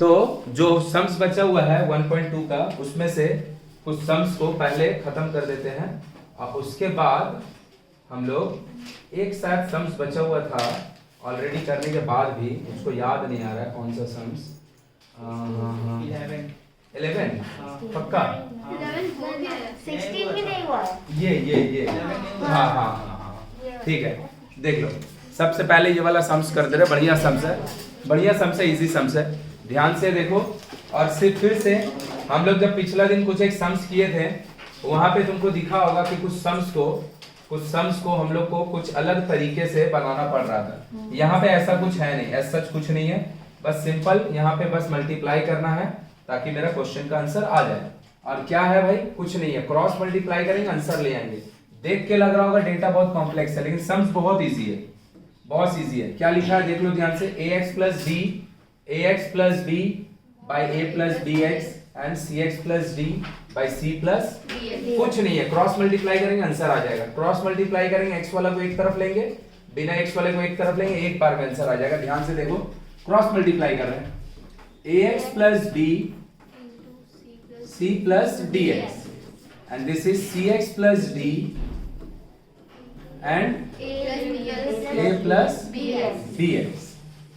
तो जो सम्स बचा हुआ है 1.2 का, उसमें से कुछ सम्स को पहले खत्म कर देते हैं और उसके बाद हम लोग एक शायद सम्स बचा हुआ था ऑलरेडी करने के बाद भी, उसको याद नहीं आ रहा है कौन सा सम्स। 11 पक्का 16 भी नहीं हुआ है। ये हाँ ठीक है। देख लो, सबसे पहले ये वाला सम्स कर दे रहे, बढ़िया सम्स है, बढ़िया सम्स है, इजी सम्स है, ध्यान से देखो। और सिर्फ फिर से हम लोग जब पिछला दिन कुछ एक सम्स किए थे, वहां पे तुमको दिखा होगा कि कुछ सम्स को हम लोग को कुछ अलग तरीके से बनाना पड़ रहा था। यहाँ पे ऐसा कुछ है नहीं, ऐसा कुछ नहीं है, बस सिंपल यहाँ पे बस मल्टीप्लाई करना है ताकि मेरा क्वेश्चन का आंसर आ जाए। और क्या है भाई, कुछ नहीं है, क्रॉस मल्टीप्लाई करेंगे आंसर ले आएंगे। देख के लग रहा होगा डेटा बहुत कॉम्प्लेक्स है, लेकिन सम्स बहुत इजी है, बहुत इजी है। क्या लिखा है देख लो ध्यान से, ax plus b by a plus bx and cx plus d by c plus कुछ नहीं है, क्रॉस मल्टीप्लाई करेंगे आंसर आ जाएगा। क्रॉस मल्टीप्लाई करेंगे, x वाला को एक तरफ लेंगे, बिना x वाले को एक तरफ लेंगे, एक बार में आंसर आ जाएगा। ध्यान से देखो, क्रॉस मल्टीप्लाई कर रहे हैं, ax plus b c plus dx and this is cx plus d and a plus bx,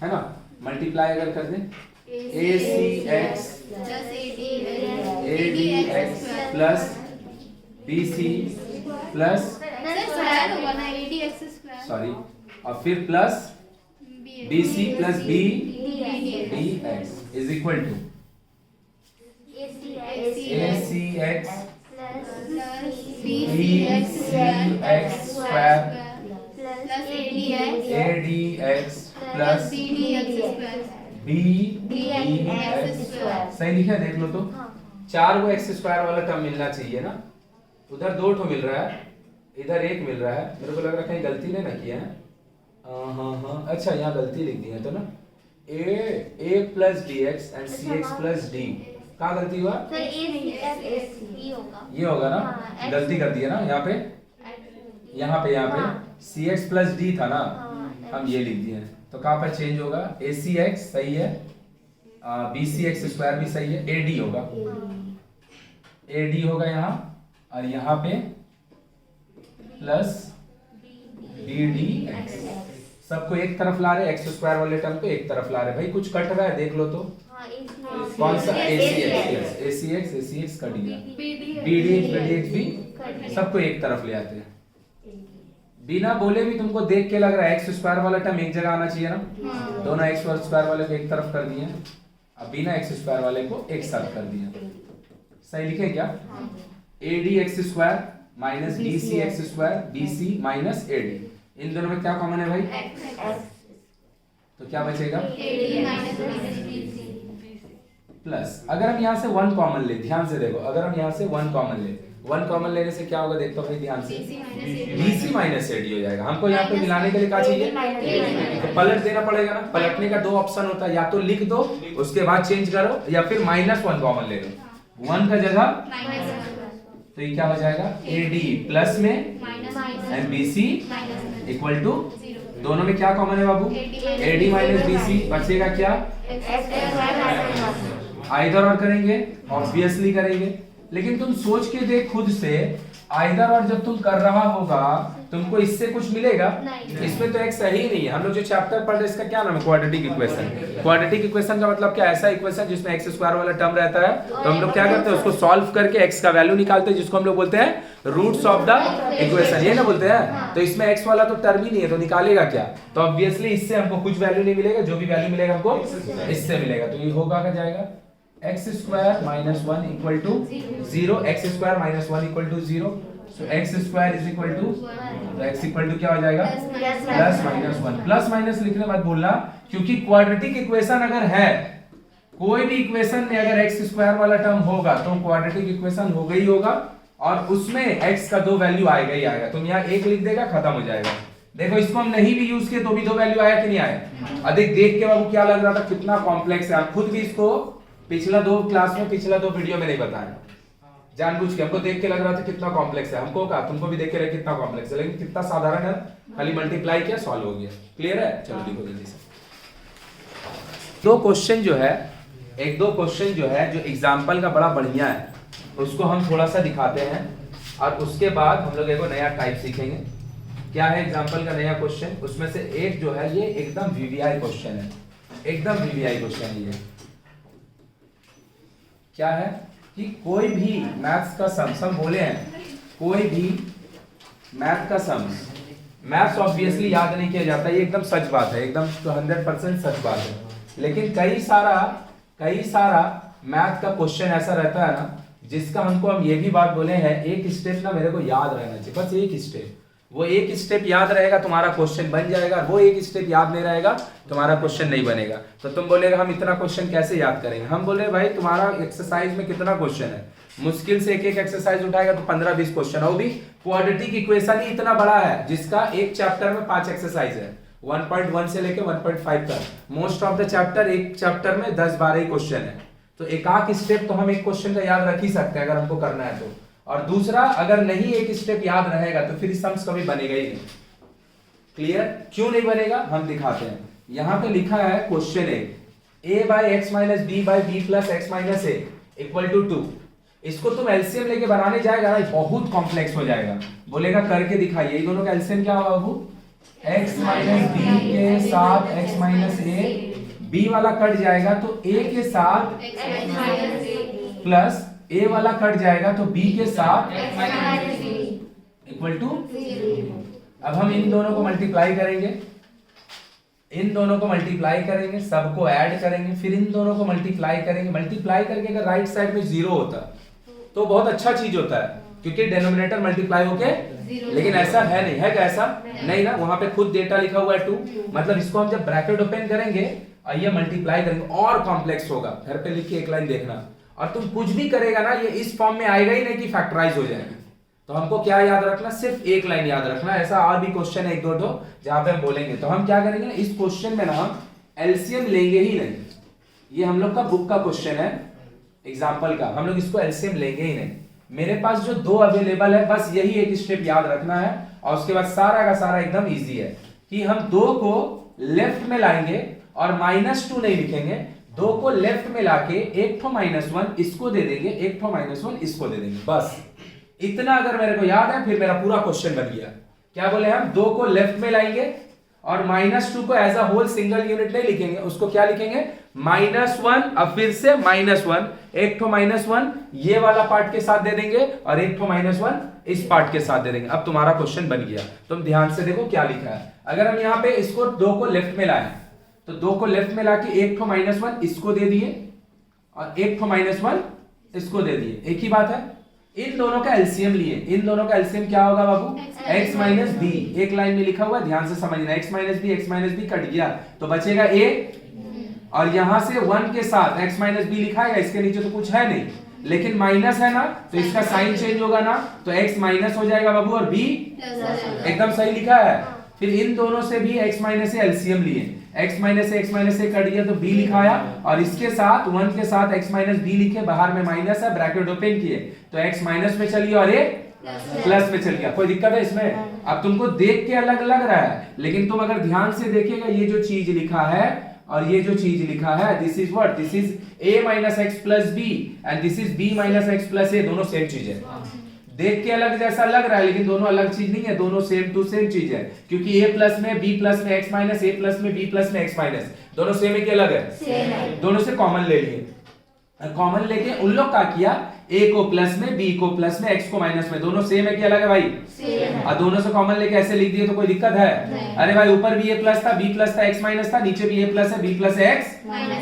है ना। मल्टीप्लाई अगर कर दें, acx adx plus bc plus sorry और फिर plus bc plus b dx is equal to acx bcx square adx plus bdx। सही लिखा है देख लो तो, चार वो एक्स स्क्वायर वाला टर्म मिलना चाहिए ना, उधर दो ठो मिल रहा है, इधर एक मिल रहा है। मेरे को लग रहा है कहीं गलती नहीं ना किया है। हाँ अच्छा यहाँ गलती लिख दी है तो ना, a plus dx and cx plus d, कहाँ गलती हुआ? ये होगा ना, गलती कर दी है ना यहाँ पे cx plus d था ना, हम ये लिख दिए हैं, तो कहाँ पर चेंज होगा? acx सही है, bcx स्क्वायर भी सही है, ad होगा यहाँ, और यहाँ पे प्लस bdx। सबको एक तरफ ला रहे, एक्स स्क्वायर वाले टर्म को एक तरफ ला रहे। भाई कुछ कट रहा है देख लो तो, कौन सा? acx कट गया, bdx भी सबको एक तरफ ले आते हैं। बिना बोले भी तुमको देख के लग रहा है एक्स स्क्वायर वाला टर्म एक जगह आना चाहिए ना, दोनों एक्स स्क्वायर वाले को एक तरफ कर दिए, अब बिना एक्स स्क्वायर वाले को एक साथ कर दिया। सही लिखे क्या? adx square minus bcx square, bc minus ad, इन दोनों में क्या कॉमन है भाई? तो क्या बचेगा? प्लस अगर हम यहाँ से 1 कॉमन ले, ध्यान से देखो, अगर हम यहाँ से 1 कॉमन ले, 1 कॉमन लेने से क्या होगा देखो भाई ध्यान से, bc माइनस ad हो जाएगा। हमको यहाँ पे मिलाने के लिए क्या चाहिए? तो पलट देना पड़ेगा ना। पलटने का 2 ऑप्शन होता है, या तो लिख दो उसके बाद चेंज करो, या फिर -1 कॉमन ले लो, 1 का जगह, तो ये क्या हो जाएगा? ad प्लस में एंड bc इक्वल टू, दोनों में क्या कॉमन है बाबू? ad माइनस bc, बचेगा क्या? आइदर और करेंगे, ऑब्वियसली करेंगे, लेकिन तुम सोच के देख खुद से, आइदर और जब तुम कर रहा होगा तुमको इससे कुछ मिलेगा? इसमें तो एक्स ही नहीं है। हम लोग जो चैप्टर पढ़ रहे हैं इसका क्या नाम है? Quadratic equation. क्वाड्रेटिक इक्वेशन का मतलब क्या? ऐसा इक्वेशन जिसमें एक्स स्क्वायर वाला टर्म रहता है, तो हम लोग क्या करते हैं, उसको सॉल्व करके एक्स का वैल्यू निकालते हैं, जिसको हम लोग बोलते हैं रूट्स ऑफ द इक्वेशन, ये ना बोलते हैं। तो इसमें एक्स वाला तो टर्म ही नहीं है, तो निकालेगा क्या? तो ऑब्वियसली इससे हमको कुछ वैल्यू नहीं मिलेगा, जो भी वैल्यू मिलेगा हमको इससे मिलेगा। तो ये होगा क्या जाएगा? X square minus 1 equal to 0, x square minus 1 equal to 0, so x square is equal to, तो एक्स इक्वल टू क्या हो जाएगा? Plus minus 1। प्लस माइनस लिखने मत भूलना, क्योंकि क्वाड्रेटिक इक्वेशन अगर है, कोई भी इक्वेशन में अगर एक्स स्क्वायर वाला टर्म होगा तो क्वाड्रेटिक इक्वेशन होगा ही होगा, और उसमें एक्स का 2 वैल्यू आएगा ही आएगा। तुम यहाँ 1 लिख देगा, खत्म हो जाएगा। देखो इसको हम नहीं भी यूज किए तो भी 2 वैल्यू आया कि नहीं आया? अधिक देख के बाबू क्या लग रहा था, कितना कॉम्प्लेक्स है। आप खुद भी इसको पिछला 2 क्लास में, पिछला 2 वीडियो में नहीं बताया, जानबूझ के। हमको देख के लग रहा था कितना कॉम्प्लेक्स है, हमको कहा तुमको भी देख के लगे कितना कॉम्प्लेक्स है, लेकिन कितना साधारण है, खाली मल्टीप्लाई किया सॉल्व हो गया। क्लियर है? चलो देखो जल्दी से 2 क्वेश्चन जो है एक दो क्वेश्चन जो है जो एग्जाम्पल का बड़ा बढ़िया है उसको हम थोड़ा सा दिखाते हैं और उसके बाद हम लोग एक नया टाइप सीखेंगे। क्या है एग्जाम्पल का नया क्वेश्चन? उसमें से एक जो है ये एकदम वीवीआई क्वेश्चन है, एकदम वीवीआई क्वेश्चन है। ये क्या है कि कोई भी मैथ्स का सम बोले हैं, कोई भी मैथ का सम, मैथ्स ऑब्वियसली याद नहीं किया जाता, ये एकदम सच बात है, एकदम 100% सच बात है। लेकिन कई सारा मैथ का क्वेश्चन ऐसा रहता है ना जिसका हम ये भी बात बोले हैं एक स्टेप ना मेरे को याद रहना चाहिए, बस एक स्टेप। वो एक स्टेप याद रहेगा तुम्हारा क्वेश्चन बन जाएगा, वो एक स्टेप याद नहीं रहेगा तुम्हारा क्वेश्चन नहीं बनेगा। तो तुम बोलेगा हम इतना क्वेश्चन कैसे याद करेंगे? हम बोले भाई तुम्हारा एक्सरसाइज में कितना क्वेश्चन है, मुश्किल से एक एक्सरसाइज उठाएगा तो 15-20 क्वेश्चन है, वो भी क्वाड्रेटिक इक्वेशन ही इतना बड़ा है जिसका एक चैप्टर में 5 एक्सरसाइज है, 1.1 से लेके 1.5 तक। मोस्ट ऑफ द चैप्टर एक चैप्टर में 10-12 ही क्वेश्चन है, तो एक स्टेप तो हम एक क्वेश्चन का याद रख ही सकते हैं अगर हमको करना है तो। और दूसरा, अगर नहीं एक स्टेप याद रहेगा तो फिर सम्स कभी बनेगा ही नहीं। क्लियर? क्यों नहीं बनेगा हम दिखाते हैं। यहां पे लिखा है question a by x minus b by b plus x minus a equal to 2। इसको तुम एलसीएम लेके बनाने जाएगा ना बहुत कॉम्प्लेक्स हो जाएगा। बोलेगा करके दिखाइए, ये दोनों का एलसीएम क्या होगा बाबू? x माइनस बी के साथ x माइनस ए, b वाला कट जाएगा तो a के साथ प्लस a वाला कट जाएगा तो b के साथ इक्वल टू। अब हम इन दोनों को मल्टीप्लाई करेंगे, इन दोनों को मल्टीप्लाई करेंगे, सबको ऐड करेंगे, फिर इन दोनों को मल्टीप्लाई करेंगे। मल्टीप्लाई करके अगर राइट साइड में 0 होता तो बहुत अच्छा चीज होता है क्योंकि डिनोमिनेटर मल्टीप्लाई होके, लेकिन ऐसा है नहीं है। क्या ऐसा नहीं ना? वहां पे खुद डेटा लिखा हुआ है 2, मतलब इसको हम जब ब्रैकेट ओपन करेंगे और ये मल्टीप्लाई करेंगे और कॉम्प्लेक्स होगा। घर पे लिख के एक लाइन देखना, और तुम कुछ भी करेगा ना ये इस फॉर्म में आएगा ही नहीं कि फैक्टराइज हो जाएगा। तो हमको क्या याद रखना? सिर्फ एक लाइन याद रखना। ऐसा और भी क्वेश्चन है एक दो जहां पे हम बोलेंगे। तो हम क्या करेंगे, इस क्वेश्चन में ना हम एलसीएम लेंगे ही नहीं। ये हम लोग का बुक का क्वेश्चन है एग्जाम्पल का, हम लोग इसको एलसीएम लेंगे ही नहीं। मेरे पास जो 2 अवेलेबल है बस यही एक स्टेप याद रखना है, और उसके बाद सारा का सारा एकदम इजी है कि हम 2 को लेफ्ट में लाएंगे और -2 नहीं लिखेंगे। 2 को लेफ्ट में लाके एक ठो -1 इसको दे देंगे, एक ठो -1 इसको दे देंगे। बस इतना अगर मेरे को याद है फिर मेरा पूरा क्वेश्चन बन गया। क्या बोले हम? 2 को लेफ्ट में लाएंगे और -2 को as a whole single unit नहीं लिखेंगे, उसको क्या लिखेंगे? -1, अब फिर से -1, एक ठो -1 ये वाला पार्ट के साथ दे देंगे और एक ठो -1 इस पार्ट के साथ दे देंगे। अब तुम्हारा क्वेश्चन बन गया। तुम ध्यान से देखो क्या लिखा है। अगर हम यहाँ पे इसको 2 को लेफ्ट में लाए तो 2 को लेफ्ट में लाके एक ठो -1 इसको दे दिए और एक ठो -1 इसको दे दिए, एक ही बात है। इन दोनों का एलसीएम लिए, इन दोनों का एलसीएम क्या होगा बाबू? x माइनस बी, एक लाइन में लिखा हुआ, ध्यान से समझना। x माइनस बी कट गया तो बचेगा a, और यहां से 1 के साथ x माइनस बी लिखा है, इसके नीचे तो कुछ है नहीं, लेकिन माइनस है ना तो इसका साइन चेंज होगा ना, तो x माइनस हो जाएगा बाबू और b एकदम सही लिखा है। फिर इन दोनों से भी x माइनस एलसीएम लिए, x माइनस से कट गया तो b लिखाया, और इसके साथ 1 के साथ x माइनस बी लिखे, बाहर में माइनस है, ब्रैकेट ओपन किए तो x माइनस में चलिए और a प्लस में चल गया। कोई दिक्कत है इसमें? अब तुमको देख के अलग लग रहा है, लेकिन तुम अगर ध्यान से देखिएगा ये जो चीज लिखा है और ये जो चीज लिखा है, this is what? This is a minus x plus b and this is b minus x plus a, दोनों सेम चीज है। देख के अलग जैसा लग रहा है लेकिन दोनों अलग चीज नहीं है, दोनों सेम टू सेम चीज है, क्योंकि a प्लस में b प्लस में x माइनस, a प्लस में b प्लस में x माइनस, दोनों सेम है कि अलग है? सेम है। दोनों से कॉमन ले लिए, कॉमन लेके उन लोग का किया, a को प्लस में, b को प्लस में, x को माइनस में, दोनों सेम है कि अलग है भाई? सेम है। और दोनों से कॉमन लेके ऐसे लिख दिए तो कोई दिक्कत है? नहीं। अरे भाई ऊपर भी a प्लस था, b प्लस था, x माइनस था, नीचे भी a प्लस है, b प्लस है, x,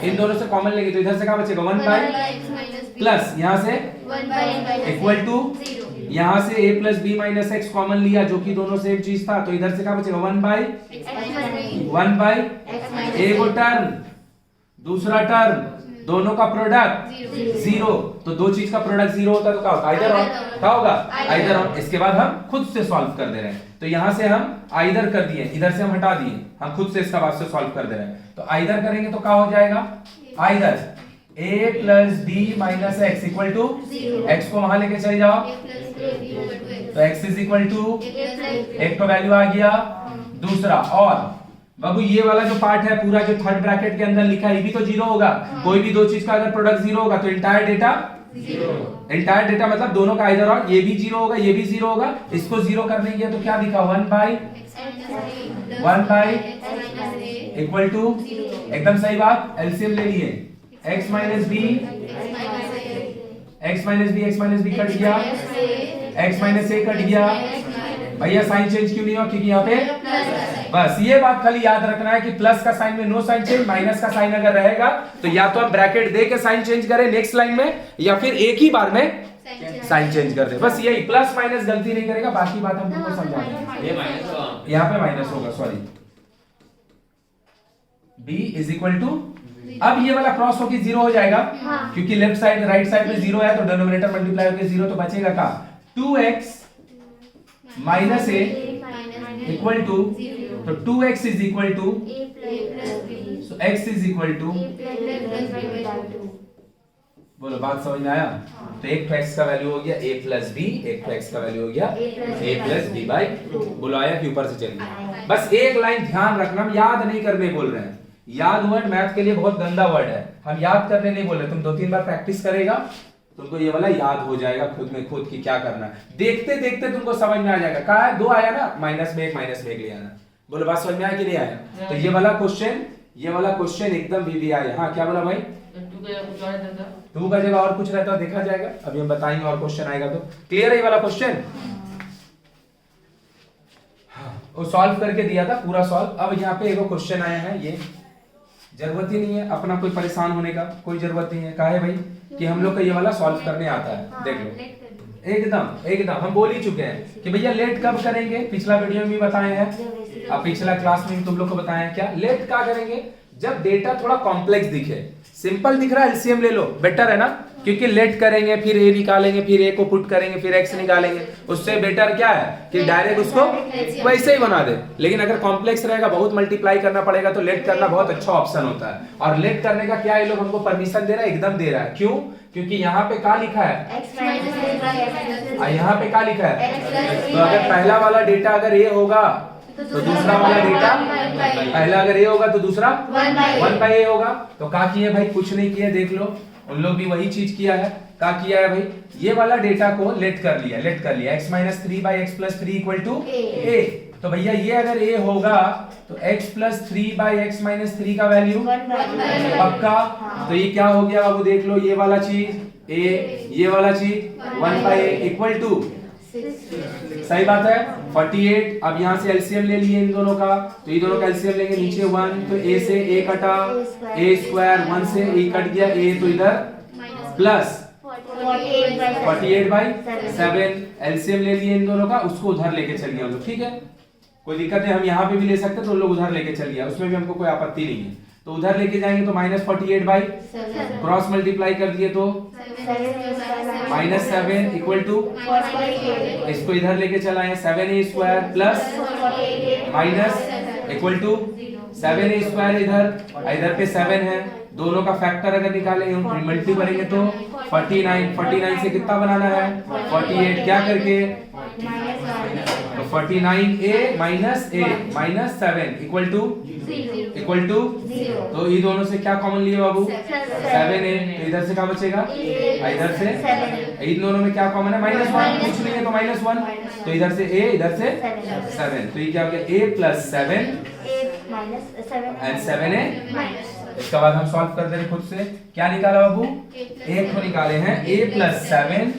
इन दोनों से कॉमन लेंगे तो इधर से क्या बचेगा? 1 बाई प्लस यहाँ से 1 बाई इक्वल टू, यहाँ से a plus b minus x common लिया जो कि दोनों सेम चीज था, तो इधर से क्या बचेगा? 1 बाई a को टर्म, दूसरा टर्म, दोनों का प्रोडक्ट 0, तो दो चीज का प्रोडक्ट 0 होता है तो क्या होगा? Either or. क्या होगा? Either or. इसके बाद हम खुद से सॉल्व कर दे रहे हैं, तो यहां से हम आइदर कर दिए, इधर से हम हटा दिए, हम खुद से इसका बाद से सॉल्व कर दे रहे हैं। तो आइदर करेंगे तो क्या हो जाएगा? Either a plus b minus x equal to, x को वहां लेके चले जाओ तो x इज इक्वल टू, एक तो वैल्यू आ गया, दूसरा और बाबू ये वाला जो पार्ट है पूरा जो थर्ड ब्रैकेट के अंदर लिखा है ये भी तो जीरो होगा। कोई भी दो चीज का अगर प्रोडक्ट जीरो होगा तो इंटायर डेटा इंटायर डेटा मतलब दोनों का इधर और ये भी जीरो होगा ये भी जीरो होगा। इसको जीरो करने के तो क्या लिखा 1 बाई इक्वल टू एकदम सही बात। एलसीएम ले लिए x minus b x minus b cut गया x माइनस ए कट गया। भैया साइन चेंज क्यों नहीं हुआ क्योंकि यहाँ पे बस ये बात खाली याद रखना है कि प्लस का साइन में नो साइन चेंज माइनस का साइन अगर रहेगा तो या तो हम ब्रैकेट दे के साइन चेंज करें नेक्स्ट लाइन में या फिर एक ही बार में साइन चेंज कर दे। बस यही प्लस माइनस गलती नहीं करेगा बाकी बात हम तुमको समझाएंगे। ये माइनस होगा यहाँ पे माइनस होगा sorry b is equal to अब ये वाला क्रॉस होके जीरो हो जाएगा क्योंकि लेफ्ट साइड राइट साइड में जीरो है तो डिनोमिनेटर मल्टीप्लाई होके जीरो तो बचेगा का 2x minus a equal to तो 2x is equal to so x is equal to बोलो बात समझ में आया। तो एक तो x का वैल्यू हो गया a प्लस b एक तो x का वैल्यू हो गया a प्लस b बाई बोलो आया कि ऊपर से चलिए। बस एक लाइन ध्यान रखना हम याद नहीं करने बोल रहे हैं। याद वर्ड मैथ के लिए बहुत गंदा वर्ड है। हम याद करने नहीं बोल रहे। तुम 2-3 बार प्रैक्टिस करेगा तुमको ये वाला याद हो जाएगा खुद में खुद की क्या करना है। देखते देखते तुमको समझ में आ जाएगा। कहा है 2 आया ना माइनस में एक ले आना। बोलो बात समझ में आया कि नहीं आया। तो ये वाला क्वेश्चन एकदम भी आया। हाँ क्या बोला भाई 2 का जगह और कुछ रहता देखा जाएगा। अभी हम बताएंगे और क्वेश्चन आएगा तो क्लियर है ये वाला क्वेश्चन। वो सॉल्व करके दिया था पूरा सॉल्व। अब यहाँ पे एक क्वेश्चन आया है ये जरूरत ही नहीं है अपना कोई परेशान होने का कोई जरूरत नहीं है। कहा है भाई कि हम लोग का ये वाला सॉल्व करने आता है। देख लो एकदम हम बोल ही चुके हैं कि भैया लेट कब करेंगे। पिछला वीडियो में भी बताए हैं अब पिछला क्लास में भी तुम लोग को बताया है क्या लेट क्या करेंगे जब डेटा थोड़ा कॉम्प्लेक्स दिखे। सिंपल दिख रहा है एलसीएम ले लो बेटर है ना क्योंकि लेट करेंगे फिर ए निकालेंगे फिर ए को पुट करेंगे फिर एक्स निकालेंगे उससे बेटर क्या है कि डायरेक्ट उसको वैसे ही बना दे। लेकिन अगर कॉम्प्लेक्स रहेगा बहुत मल्टीप्लाई करना पड़ेगा तो लेट करना बहुत अच्छा ऑप्शन होता है। और लेट करने का क्या ये लोग हमको परमिशन दे रहा है एकदम दे रहा है। क्यों क्योंकि यहाँ पे क्या लिखा है यहाँ पे क्या लिखा है। तो अगर पहला वाला डेटा अगर ए होगा तो दूसरा वाला डेटा पहला अगर ए होगा तो दूसरा 1 बाई ए होगा। तो क्या किया भाई कुछ नहीं किया देख लो उन लोग भी वही चीज किया है। क्या किया है भाई ये वाला डेटा को लेट कर लिया x minus 3 by x plus 3 equal to a. तो भैया ये अगर ए होगा तो x plus 3 by x minus 3 का वैल्यू पक्का। तो ये क्या हो गया बाबू देख लो ये वाला चीज ए ये वाला चीज 1 बाई ए इक्वल टू सही बात है 48। अब यहाँ से एलसीएम ले लिए इन दोनों का तो ये दोनों का एलसीएम लेंगे नीचे 1 तो a से a कटा a स्क्वायर 1 से a कट गया a तो इधर प्लस 48 बाई 7 एलसीएम ले लिए इन दोनों का उसको उधर लेके चल गया हम लोग। ठीक है कोई दिक्कत नहीं हम यहाँ पे भी ले सकते हैं तो लोग उधर लेके चल गया उसमें भी हमको कोई आपत्ति नहीं है। तो उधर लेके जाएंगे तो माइनस 48 बाई क्रॉस मल्टीप्लाई कर दिए तो माइनस 7 इक्वल टू इसको इधर लेके चलाएं 7a square plus minus equal to 7a square इधर पे 7 है दोनों का फैक्टर अगर निकालेंगे मल्टी करेंगे तो 49 से कितना बनाना है 48 क्या करके तो 49a माइनस 7 इक्वल टू तो ये दोनों से क्या कॉमन लिए बाबू 7a तो इधर से क्या बचेगा इधर से इन दोनों में क्या कॉमन है -1 कुछ नहीं है तो -1 तो इधर से a इधर से 7 तो ये क्या हो गया a प्लस 7 एंड 7a। इसके बाद हम सॉल्व कर दे रहे खुद से क्या निकाला बाबू एक तो निकाले हैं a प्लस 7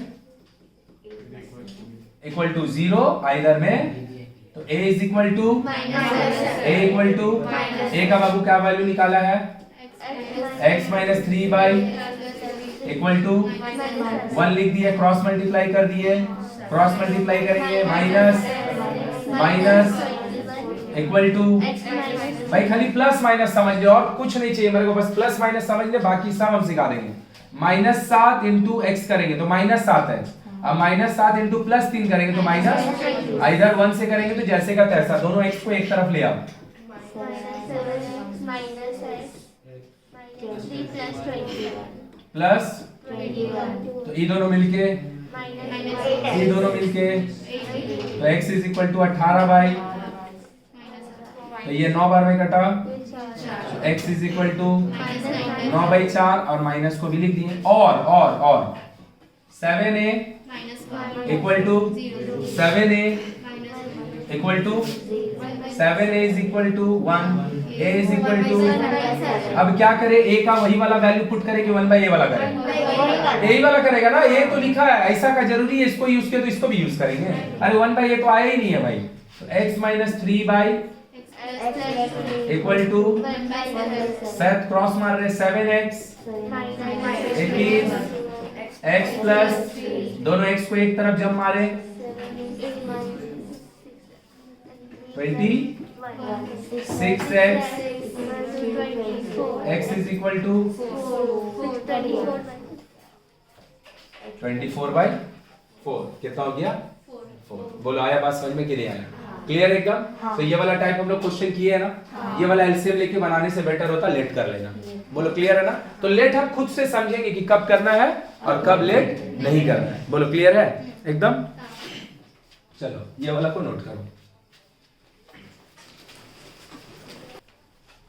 इक्वल टू 0 इधर में तो a is equal to a का बाबू क्या वैल्यू निकाला है x minus 3 by equal to 1 लिख दिए क्रॉस मल्टीप्लाई कर दिए क्रॉस मल्टीप्लाई करेंगे माइनस इक्वल टू भाई खाली प्लस माइनस समझ ले और कुछ नहीं चाहिए मेरे को बस प्लस माइनस समझ ले बाकी सब हम सिखा देंगे। -7 इंटू एक्स करेंगे तो -7 है अब -7 इंटू प्लस 3 करेंगे तो माइनस इधर 1 से करेंगे तो जैसे का तैसा दोनों एक्स को एक तरफ ले आओ प्लस तो ये दोनों मिलके तो x is equal to 18 by तो ये 9 बार में कटा, x इज इक्वल टू 9/4 और माइनस को भी लिख दिए। और 7a equal to 7a equal to 7a is equal to 1, a is equal to, अब क्या करे, a का वही वाला वैल्यू पुट करे कि 1/a वाला करे, यही वाला करेगा ना, a तो लिखा है, ऐसा का जरूरी है इसको यूज किया तो इसको भी यूज करेंगे। अरे 1/a तो आया ही नहीं है भाई, तो x minus 3 equal to 7 cross मार रहे 7x it is x plus दोनों x को एक तरफ जब मारे 26x x is equal to 24/4 कितना हो गया 4। बोलो आया बात समझ में कि नहीं आया? क्लियर एकदम? हाँ। तो ये वाला टाइप हम लोग क्वेश्चन किए है ना, हाँ। ये वाला एलसीएम लेके बनाने से बेटर होता लेट कर लेना। बोलो क्लियर है ना? तो लेट हम खुद से समझेंगे कि कब करना है और कब लेट नहीं करना है। बोलो क्लियर है एकदम? चलो ये वाला को नोट करो,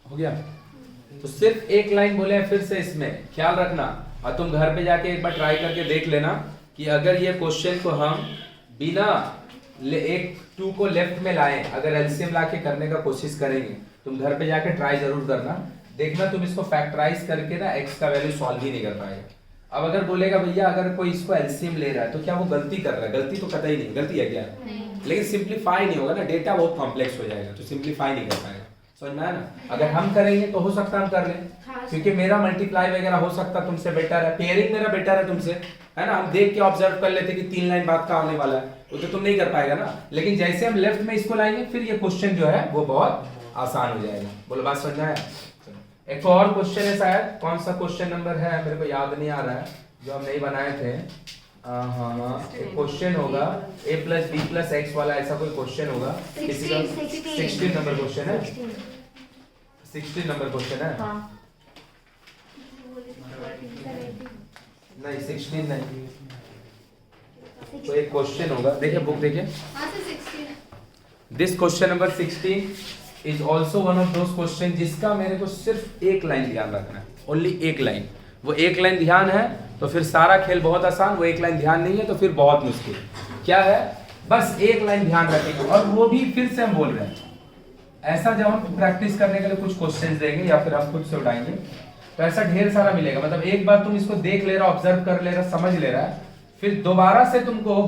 हो गया? तो सिर्फ एक लाइन बोले फिर से, इसमें ख्याल रखना और तुम घर पे जाके एक बार ट्राई करके देख लेना कि अगर ये क्वेश्चन को हम बिना एक 2 को लेफ्ट में लाए, अगर एलसीएम लाके करने का कोशिश करेंगे, तुम घर पे जाके ट्राई जरूर करना, देखना तुम इसको फैक्टराइज करके ना x का वैल्यू सॉल्व ही नहीं कर पाएगा। अब अगर बोलेगा भैया अगर कोई इसको एलसीएम ले रहा है तो क्या वो गलती कर रहा है? गलती तो कतई नहीं, गलती है क्या? लेकिन सिंप्लीफाई नहीं होगा ना, डेटा बहुत कॉम्प्लेक्स हो जाएगा तो सिंप्लीफाई नहीं कर पाएगा। समझ में आया ना? अगर हम करेंगे तो हो सकता हम कर लें, क्योंकि मेरा मल्टीप्लाई वगैरह हो सकता तुमसे बेटर है, पेयरिंग मेरा बेटर है तुमसे, है ना? हम देख के ऑब्जर्व कर लेते कि 3 लाइन बाद का आने वाला है, वो तो तुम नहीं कर पाएगा ना। लेकिन जैसे हम लेफ्ट में इसको लाएंगे फिर ये क्वेश्चन जो है वो बहुत आसान हो जाएगा। बोलो बात समझ में आया? एक और क्वेश्चन है, शायद कौन सा क्वेश्चन नंबर है मेरे को याद नहीं आ रहा है, जो हम नहीं बनाए थे। हाँ एक क्वेश्चन होगा a plus b plus x वाला, ऐसा कोई क्वेश्चन होगा किसी का। 16 नंबर क्वेश्चन है, 16 नंबर क्वेश्चन है। नहीं 16 नहीं, तो एक क्वेश्चन होगा, देखिए बुक देखिए। This question number 16 is also one of those question जिसका मेरे को सिर्फ एक लाइन ध्यान रखना है, ओनली एक लाइन। वो एक लाइन ध्यान है तो फिर सारा खेल बहुत आसान, वो एक लाइन ध्यान नहीं है तो फिर बहुत मुश्किल। क्या है? बस एक लाइन ध्यान रखेंगे, और वो भी फिर से हम बोल रहे हैं ऐसा जब हम प्रैक्टिस करने के लिए कुछ क्वेश्चंस देंगे या फिर हम खुद से उठाएंगे तो ऐसा ढेर सारा मिलेगा। मतलब एक बार तुम इसको देख ले रहा, ऑब्जर्व कर ले रहा, समझ ले रहा है, फिर दोबारा से तुमको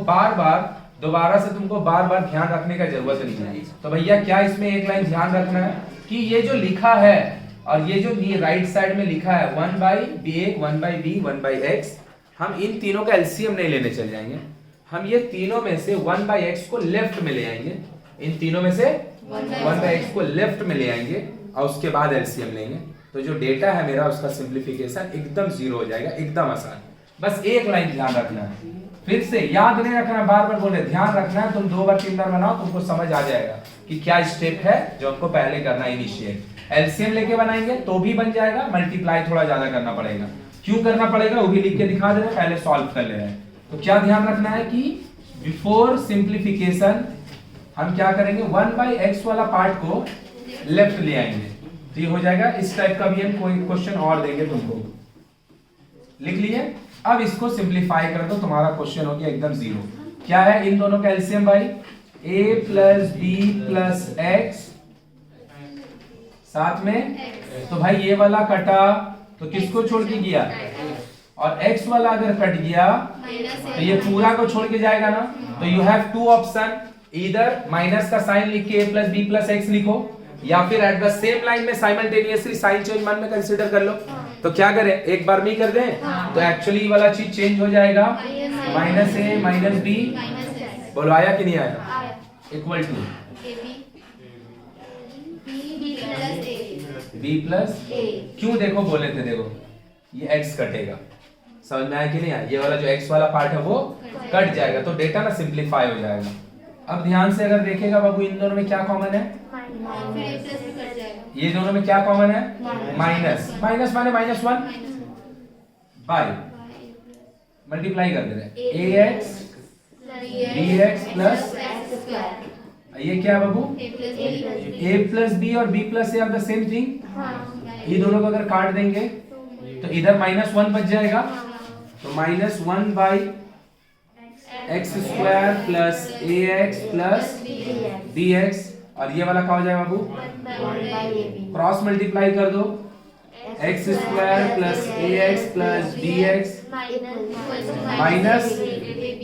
बार बार ध्यान रखने का जरूरत नहीं है। तो भैया क्या इसमें एक लाइन ध्यान रखना है कि ये जो लिखा है और ये जो राइट साइड में लिखा है 1/a 1/b 1/x, हम इन तीनों का एलसीएम नहीं लेने चल जाएंगे, हम ये तीनों में से 1/x को लेफ्ट में ले आएंगे, इन तीनों में से 1/x को लेफ्ट में ले आएंगे और उसके बाद एलसीएम लेंगे। तो जो डेटा है मेरा उसका सिंप्लीफिकेशन एकदम 0 हो जाएगा, एकदम आसान। बस एक लाइन ध्यान रखना है, फिर से याद नहीं रखना, बार बार बोले ध्यान रखना है। तुम 2 बार 3 बार बनाओ तुमको समझ आ जाएगा कि क्या स्टेप है जो हमको पहले करना है। इनिशिएट एलसीएम लेके बनाएंगे तो भी बन जाएगा, मल्टीप्लाई थोड़ा ज्यादा करना पड़ेगा। क्यों करना पड़ेगा वो भी लिख के दिखा दे रहे हैं, पहले सॉल्व कर ले रहे हैं। तो क्या ध्यान रखना है कि बिफोर सिंप्लीफिकेशन हम क्या करेंगे, 1/x वाला पार्ट को लेफ्ट ले आएंगे, तो ये हो जाएगा। इस टाइप का भी हम कोई क्वेश्चन और देंगे तुमको, लिख लिए। अब इसको सिंप्लीफाई कर दो, तुम्हारा क्वेश्चन हो गया एकदम 0। क्या है इन दोनों का एलसीएम भाई? a plus b plus x साथ में, तो भाई ये वाला कटा तो किसको छोड़ के गया, और x वाला अगर कट गया तो ये पूरा को छोड़ के जाएगा ना। तो यू हैव 2 ऑप्शन, इधर माइनस का साइन लिख के a plus b plus x लिखो, या फिर एट द सेम लाइन में साइमल्टेनियसली साइन चेंज मन में कंसीडर कर लो। तो क्या करें, एक बार में ही कर दें, तो एक्चुअली वाला चीज चेंज हो जाएगा, -a माइनस b। बोलो आया कि नहीं आया? Equal to b plus a। क्यों? देखो बोले थे, देखो ये x कटेगा, समझ में आया कि नहीं आया? ये वाला जो x वाला पार्ट है वो कट जाएगा, तो डेटा ना सिंप्लीफाई हो जाएगा। अब ध्यान से अगर देखेगा बाबू, इन दोनों में क्या कॉमन है? ये दोनों में क्या कॉमन है? माइनस। माइनस माने -1 बाय मल्टीप्लाई कर दे रहे ax bx प्लस, ये क्या है बाबू? a प्लस बी और b plus A R the same thing. ये दोनों को अगर काट देंगे तो इधर -1 बच जाएगा, तो -1 by x square plus a x plus b x, और ये वाला क्या हो जाएगा बाबू? क्रॉस मल्टीप्लाई कर दो, x square plus a x plus b x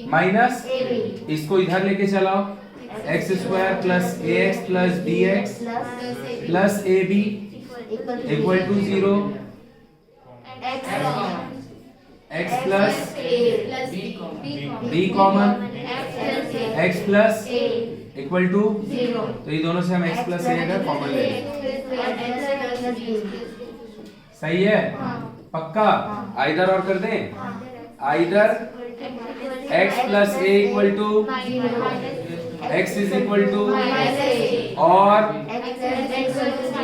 minus इसको इधर लेके चलाओ, x square plus a x plus b x plus a b equal to 0, x plus b common, x plus equal to, तो ये दोनों से हम एक्स प्लस ए अगर कॉमन ले लें, सही है? पक्का? आइदर और कर दें, either x plus a equal to x is equal to, और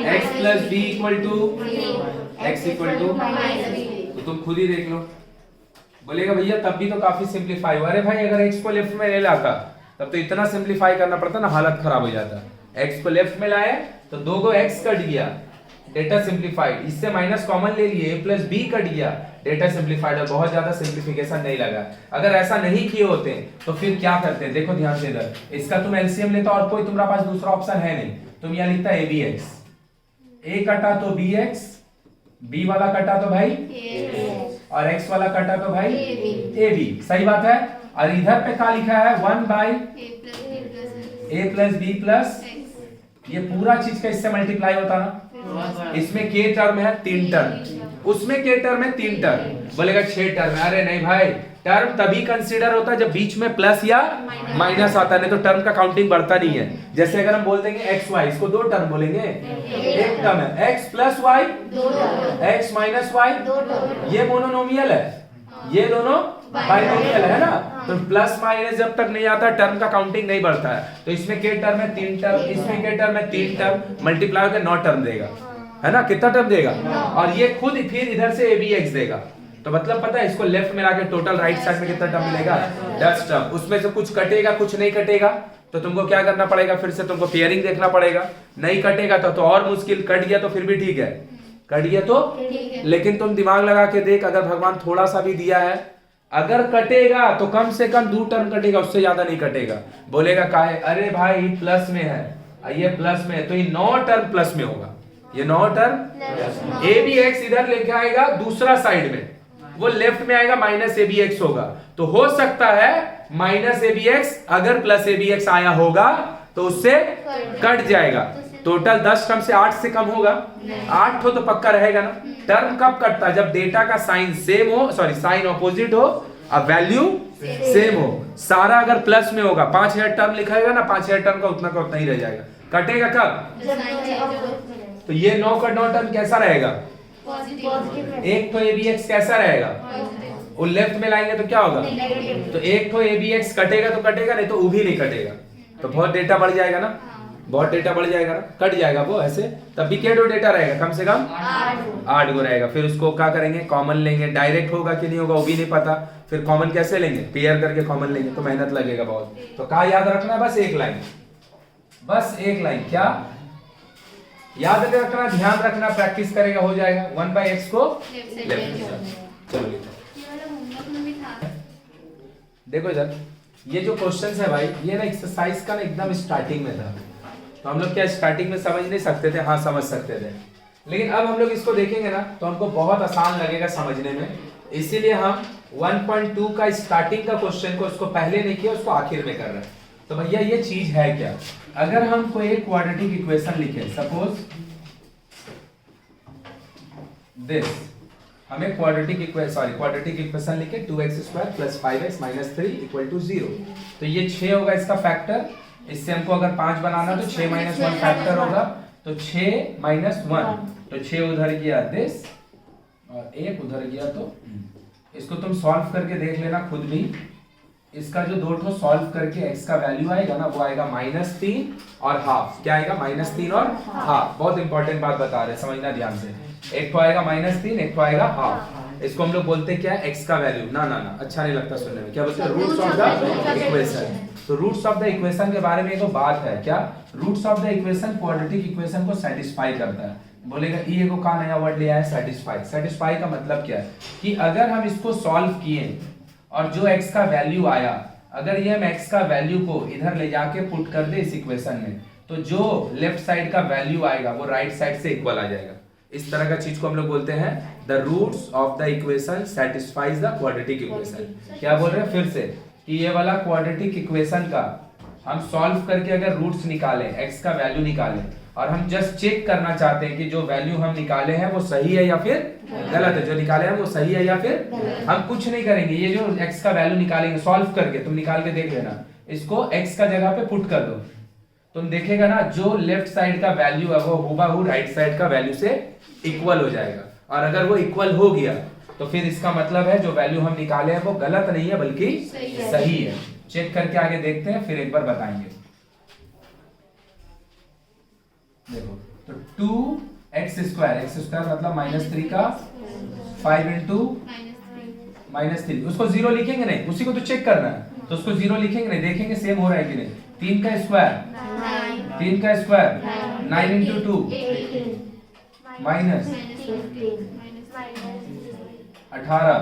x plus b equal to x equal to, तो तुम खुद ही देख लो। बोलेगा भैया तब भी तो काफी सिंप्लीफाई हुआ। अरे भाई अगर एक्स को लेफ्ट में ले लाता तब तो इतना सिंप्लीफाई करना पड़ता ना, हालत खराब हो जाता। एक्स को लेफ्ट में लाए तो दो को एक्स कट गया, डेटा सिंप्लीफाइड, इससे माइनस कॉमन ले लिए, a प्लस बी कट गया, डेटा सिंप्लीफाइड, और बहुत ज्यादा सिंप्लीफिकेशन नहीं लगा। अगर ऐसा नहीं किए होते तो फिर क्या करते? देखो ध्यान से, इधर इसका तुम एलसीएम लेता और कोई तुम्हारे पास दूसरा ऑप्शन है नहीं, तुम यहाँ लिखता ए बी एक्स, ए कटा तो बी एक्स, बी वाला कटा तो भाई और एक्स वाला कटा तो भाई ए बी, सही बात है। और इधर पे क्या लिखा है? 1 by a plus b plus, ये पूरा चीज का इससे मल्टीप्लाई होता ना, इसमें के टर्म है 3 टर्म, उसमें के टर्म है 3 टर्म, बोलेगा 6 टर्म है। अरे नहीं भाई, टर्म तभी कंसीडर होता है जब बीच में प्लस या माइनस आता है, नहीं तो टर्म का काउंटिंग बढ़ता नहीं है। जैसे अगर हम बोल देंगे एक्स वाई, इसको 2 टर्म बोलेंगे, एक टर्म है x plus y, x minus y, ये मोनोनोमियल है, ये दोनों बाइनोमियल है ना, तो प्लस माइनस जब तक नहीं आता टर्म का काउंटिंग नहीं बढ़ता है। तो इसमें के टर्म है 3 टर्म, इसमें के टर्म है 3 टर्म, मल्टीप्लाई होकर 9 टर्म देगा, है ना? कितना टर्म देगा? और ये खुद फिर इधर से ए बी एक्स देगा, तो मतलब पता है इसको लेफ्ट में लाके टोटल राइट साइड में कितना टर्म मिलेगा? 10 टर्म। उसमें से कुछ कटेगा कुछ नहीं कटेगा, तो तुमको क्या करना पड़ेगा? फिर से तुमको पेयरिंग देखना पड़ेगा। नहीं कटेगा तो और मुश्किल, कट गया तो फिर भी ठीक है, कट गया तो, लेकिन तुम दिमाग लगा के देख, अगर भगवान थोड़ा सा भी दिया है, अगर कटेगा तो कम से कम 2 टर्म कटेगा, उससे ज्यादा नहीं कटेगा। बोलेगा काहे? अरे भाई प्लस में है, ये प्लस में है, तो ये 9 टर्म प्लस में होगा, ये 9 टर्म। ए बी एक्स इधर लेके आएगा दूसरा साइड में, वो लेफ्ट में आएगा, माइनस ए बी एक्स होगा, तो हो सकता है माइनस ए बी एक्स अगर प्लस ए बी एक्स आया होगा तो उससे कट जाएगा। टोटल 10 टर्म से 8 से कम होगा, 8 हो तो पक्का रहेगा ना। टर्म कब कटता है? जब डेटा का साइन सेम हो, सॉरी साइन ऑपोजिट हो, अब वैल्यू सेम हो। सारा अगर प्लस में होगा, 5000 टर्म लिखाएगा ना, 5000 टर्म का उतना ही रह जाएगा। कटेगा कब? तो ये 9 का 9 टर्म कैसा रहेगा? एक तो ए बी एक्स कैसा रहेगा? वो लेफ्ट में लाएंगे तो क्या होगा? तो एक तो ए बी एक्स कटेगा तो कटेगा, नहीं तो वो भी नहीं कटेगा, तो बहुत डेटा बढ़ जाएगा ना, बहुत डेटा बढ़ जाएगा ना, कट जाएगा वो ऐसे। तब भी क्या डेटा रहेगा? कम से कम 8 गो रहेगा। फिर उसको क्या करेंगे? कॉमन लेंगे। डायरेक्ट होगा कि नहीं होगा वो भी नहीं पता, फिर कॉमन कैसे लेंगे? पेयर करके कॉमन लेंगे, तो मेहनत लगेगा बहुत। तो क्या याद रखना है? बस एक लाइन, बस एक लाइन। क्या याद रखना? ध्यान रखना, प्रैक्टिस करेगा हो जाएगा। 1 बाई एक्स को लेफ्ट। चलो देखो इधर, ये जो क्वेश्चन है भाई, ये ना एक्सरसाइज का ना एकदम स्टार्टिंग में था, तो हम लोग क्या स्टार्टिंग में समझ नहीं सकते थे? हाँ समझ सकते थे, लेकिन अब हम लोग इसको देखेंगे ना तो हमको बहुत आसान लगेगा समझने में। इसीलिए हम 1.2 का स्टार्टिंग का क्वेश्चन को उसको पहले नहीं किया, उसको आखिर में कर रहे हैं। तो भैया ये चीज है क्या? अगर हम कोई एक क्वाड्रेटिक इक्वेशन लिखे, सपोज दिस, हमें क्वाड्रेटिक इक्वेशन लिखे 2x² + 5x - 3 = 0, तो ये 6 होगा इसका फैक्टर। इससे हमको अगर 5 बनाना तो 6 - 1 फैक्टर होगा, तो 6 - 1, तो 6 उधर गया दिस और 1 उधर गया, तो इसको तुम सॉल्व करके देख लेना खुद भी। इसका जो 2 ठो सॉल्व करके x का वैल्यू आएगा ना, वो आएगा -3 और हाफ। क्या आएगा? -3 और हाफ। बहुत इंपॉर्टेंट बात बता रहे, समझना ध्यान से। एक तो आएगा -3, एक तो आएगा हाफ। इसको हम लोग बोलते हैं क्या, एक्स का वैल्यू। ना ना ना, अच्छा नहीं लगता सुनने में। क्या बोलते हैं, रूट्स ऑफ द इक्वेशन। तो रूट्स ऑफ द इक्वेशन के बारे में एक बात है, क्या roots of the equation quadratic equation को सेटिस्फाई करता है। बोलेगा ये को का नया वर्ड लिया है, सेटिस्फाई। सेटिस्फाई का मतलब क्या है कि अगर हम इसको सॉल्व किए और जो x का वैल्यू आया, अगर ये हम x का वैल्यू को इधर ले जाके पुट कर दे इस इक्वेशन में, तो जो लेफ्ट साइड का वैल्यू आएगा वो राइट साइड से इक्वल आ जाएगा। इस तरह का चीज को हम लोग बोलते हैं the roots of the equation satisfies the quadratic equation. क्या बोल रहे हैं फिर से कि ये वाला क्वाड्रेटिक इक्वेशन का हम सॉल्व करके अगर रूट्स निकालें, x का वैल्यू निकालें, और हम जस्ट चेक करना चाहते हैं कि जो वैल्यू हम निकाले हैं वो सही है या फिर गलत है, जो निकाले हैं वो सही है या फिर, हम कुछ नहीं करेंगे, ये जो x का वैल्यू निकालेंगे सॉल्व करके, तुम निकाल के देख लेना, इसको x का जगह पे पुट कर दो, तुम देखेगा ना जो लेफ्ट साइड का वैल्यू है वो हुबहू राइट साइड का वैल्यू से इक्वल हो जाएगा। और अगर वो इक्वल हो गया तो फिर इसका मतलब है जो वैल्यू हम निकाले हैं वो गलत नहीं है बल्कि सही है। चेक करके आगे देखते हैं, फिर एक बार बताएंगे। देखो तो 2x स्क्वायर मतलब -3 का 5 इंटू -3, उसको 0 लिखेंगे नहीं, उसी को तो चेक करना है, तो उसको 0 लिखेंगे नहीं, देखेंगे सेम हो रहा है कि नहीं। 3 का स्क्वायर 9 इंटू 2 माइनस 18,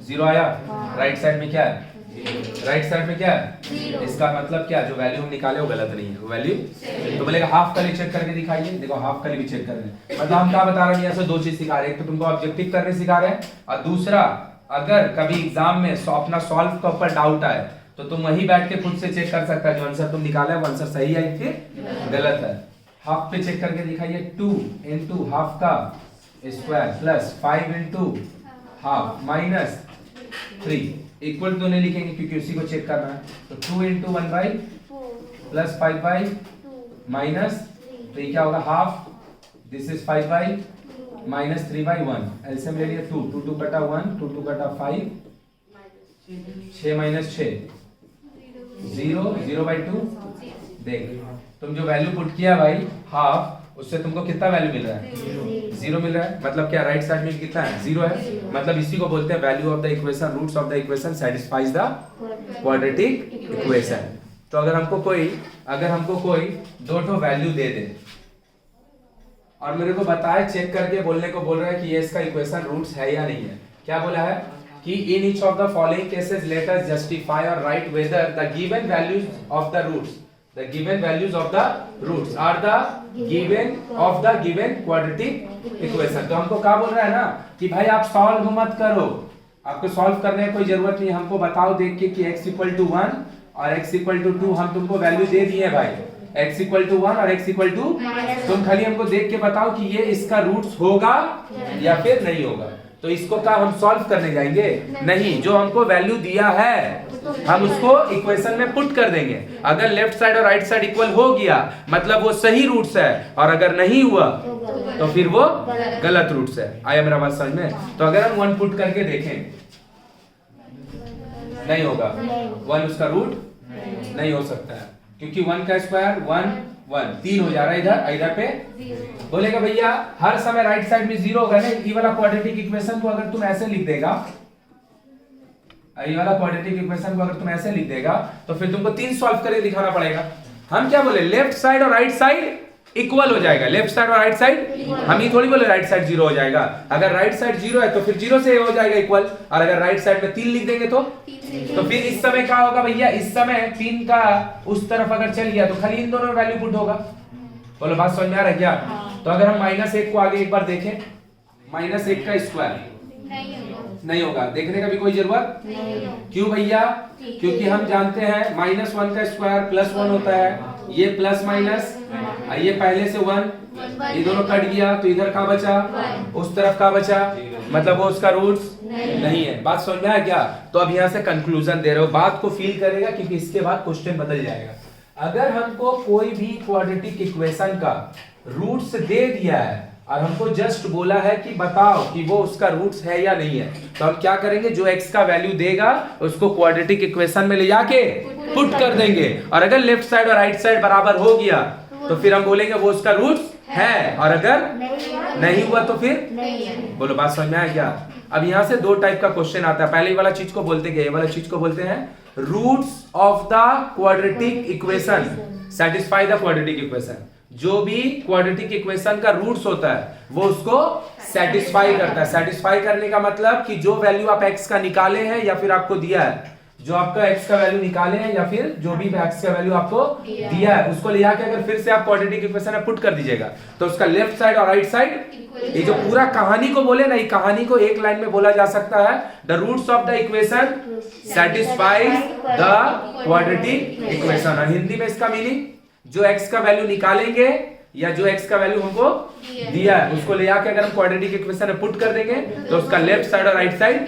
0 आया। राइट साइड में क्या है, राइट साइड में क्या है, इसका मतलब क्या, जो वैल्यू हम निकाले वो गलत नहीं है, वो वैल्यू। तो बोलेगा हाफ कली चेक करके दिखाइए। देखो हाफ कली भी चेक कर रहे हैं, मतलब हम क्या बता रहे हैं, यहाँ से दो चीज सिखा रहे हैं, एक तो तुमको ऑब्जेक्टिव करने सिखा रहे हैं, और दूसरा अगर कभी एग्जाम में अपना सॉल्व के ऊपर डाउट आए तो तुम वही बैठ के खुद से चेक कर सकता है जो आंसर तुम निकाला है वो आंसर सही है फिर गलत है। हाफ पे चेक करके दिखाइए, 2 इंटू हाफ का square plus 5 into half minus 3 equal तो नहीं लिखेंगे क्योंकि उसी को चेक करना है। तो 2 इंटू 1/4 प्लस 5/2 माइनस, तो ये क्या होगा half, this is 5/, minus 3/1, LCM ले लिया 2, 2 2 कटा 1, 2 2 कटा 5, 6 माइनस 6 0, 0/2। देख तुम जो वैल्यू पुट किया भाई हाफ, उससे तुमको कितना वैल्यू मिल रहा है, 0 मिल रहा है। मतलब क्या राइट साइड में कितना है, 0 है। मतलब इसी को बोलते हैं value of the equation, roots of the equation satisfies the quadratic equation. तो अगर हमको कोई दो ठो वैल्यू दे दे और मेरे को बताए चेक करके बोलने को बोल रहा है कि ये इसका इक्वेशन रूट्स है या नहीं है, क्या बोला है कि in each of the following cases let us justify और right whether the given values of the roots, the given values of the roots are the given of the given quadratic equation। तो हमको क्या बोल रहा है ना कि भाई आप सॉल्व मत करो, आपको सॉल्व करने की कोई जरूरत नहीं, हमको बताओ देख के कि x इक्वल टू 1 और x इक्वल टू 2 हम तुमको वैल्यू दे दिए हैं भाई, x इक्वल टू 1 और x इक्वल टू, तुम खाली हमको देख के बताओ कि ये इसका रूट्स होगा या फिर नहीं होगा। तो इसको क्या हम सॉल्व करने जाएंगे, नहीं, जो हमको वैल्यू दिया है हम उसको इक्वेशन में पुट कर देंगे। अगर लेफ्ट साइड और राइट साइड इक्वल हो गया मतलब वो सही रूट्स है, और अगर नहीं हुआ तो फिर वो गलत रूट्स है। आया मेरा बात समझ में। तो अगर हम 1 पुट करके देखें नहीं होगा, 1 उसका रूट नहीं हो सकता है क्योंकि 1 का स्क्वायर 1 1 3 हो जा रहा है इधर पे। बोलेगा भैया हर समय राइट साइड में 0 होगा ना, ये वाला क्वाड्रेटिक इक्वेशन को अगर तुम ऐसे लिख देगा, ये वाला क्वाड्रेटिक इक्वेशन को अगर तुम ऐसे लिख देगा तो फिर तुमको 3 सॉल्व करके दिखाना पड़ेगा। हम क्या बोले, लेफ्ट साइड और राइट साइड इक्वल हो जाएगा, लेफ्ट साइड और राइट साइड, हम ये थोड़ी बोले राइट साइड 0 हो जाएगा। अगर राइट साइड 0 है तो फिर 0 से हो जाएगा इक्वल, और अगर राइट साइड में 3 लिख देंगे तो फिर इस समय क्या होगा भैया, इस समय 3 का उस तरफ अगर चल गया तो खाली इन दोनों वैल्यू पुट होगा। बोलो बात समझ में आ रहा है क्या? तो अगर हम -1 को आगे एक बार देखें, -1 का स्क्वायर नहीं होगा, देखने का भी कोई जरूरत क्यों भैया, क्योंकि हम जानते हैं -1 का स्क्वायर +1 होता है, ये प्लस माइनस, ये पहले से 1, ये दोनों कट गया तो इधर का बचा, उस तरफ का बचा, मतलब वो उसका रूट्स नहीं है। बात समझ में आया क्या? तो अब यहाँ से कंक्लूजन दे रहे हो, बात को फील करेगा क्योंकि इसके बाद क्वेश्चन बदल जाएगा। अगर हमको कोई भी क्वाड्रेटिक इक्वेशन का रूट्स दे दिया है और हमको जस्ट बोला है कि बताओ कि वो उसका रूट्स है या नहीं है, तो हम क्या करेंगे, जो x का वैल्यू देगा उसको क्वाड्रेटिक इक्वेशन में ले जाके पुट कर देंगे, और अगर लेफ्ट साइड और राइट साइड बराबर हो गया तो फिर हम बोलेंगे वो उसका रूट्स है, और अगर नहीं हुआ तो फिर नहीं। बोलो बात समझ में आया क्या? अब यहाँ से दो टाइप का क्वेश्चन आता है। पहले वाला चीज को बोलते हैं, ये वाला चीज को बोलते हैं roots of the quadratic equation satisfy the quadratic equation. जो भी क्वाड्रेटिक इक्वेशन का रूट्स होता है वो उसको सेटिस्फाई करता है। सेटिस्फाई करने का मतलब कि जो वैल्यू आप x का निकाले हैं या फिर आपको दिया है, जो आपका x का वैल्यू निकाले हैं या फिर जो भी x का वैल्यू आपको दिया है, उसको ले आके अगर फिर से आप क्वाड्रेटिक इक्वेशन में पुट कर दीजिएगा तो उसका लेफ्ट साइड और राइट साइड, ये जो पूरा कहानी को बोले ना, ये कहानी को एक लाइन में बोला जा सकता है the roots of the equation satisfies the quadratic equation. और हिंदी में इसका मीनिंग जो x का वैल्यू निकालेंगे या जो x का वैल्यू हमको दिया है उसको ले आके अगर हम क्वाड्रेटिक इक्वेशन में पुट कर देंगे तो उसका लेफ्ट साइड और राइट साइड,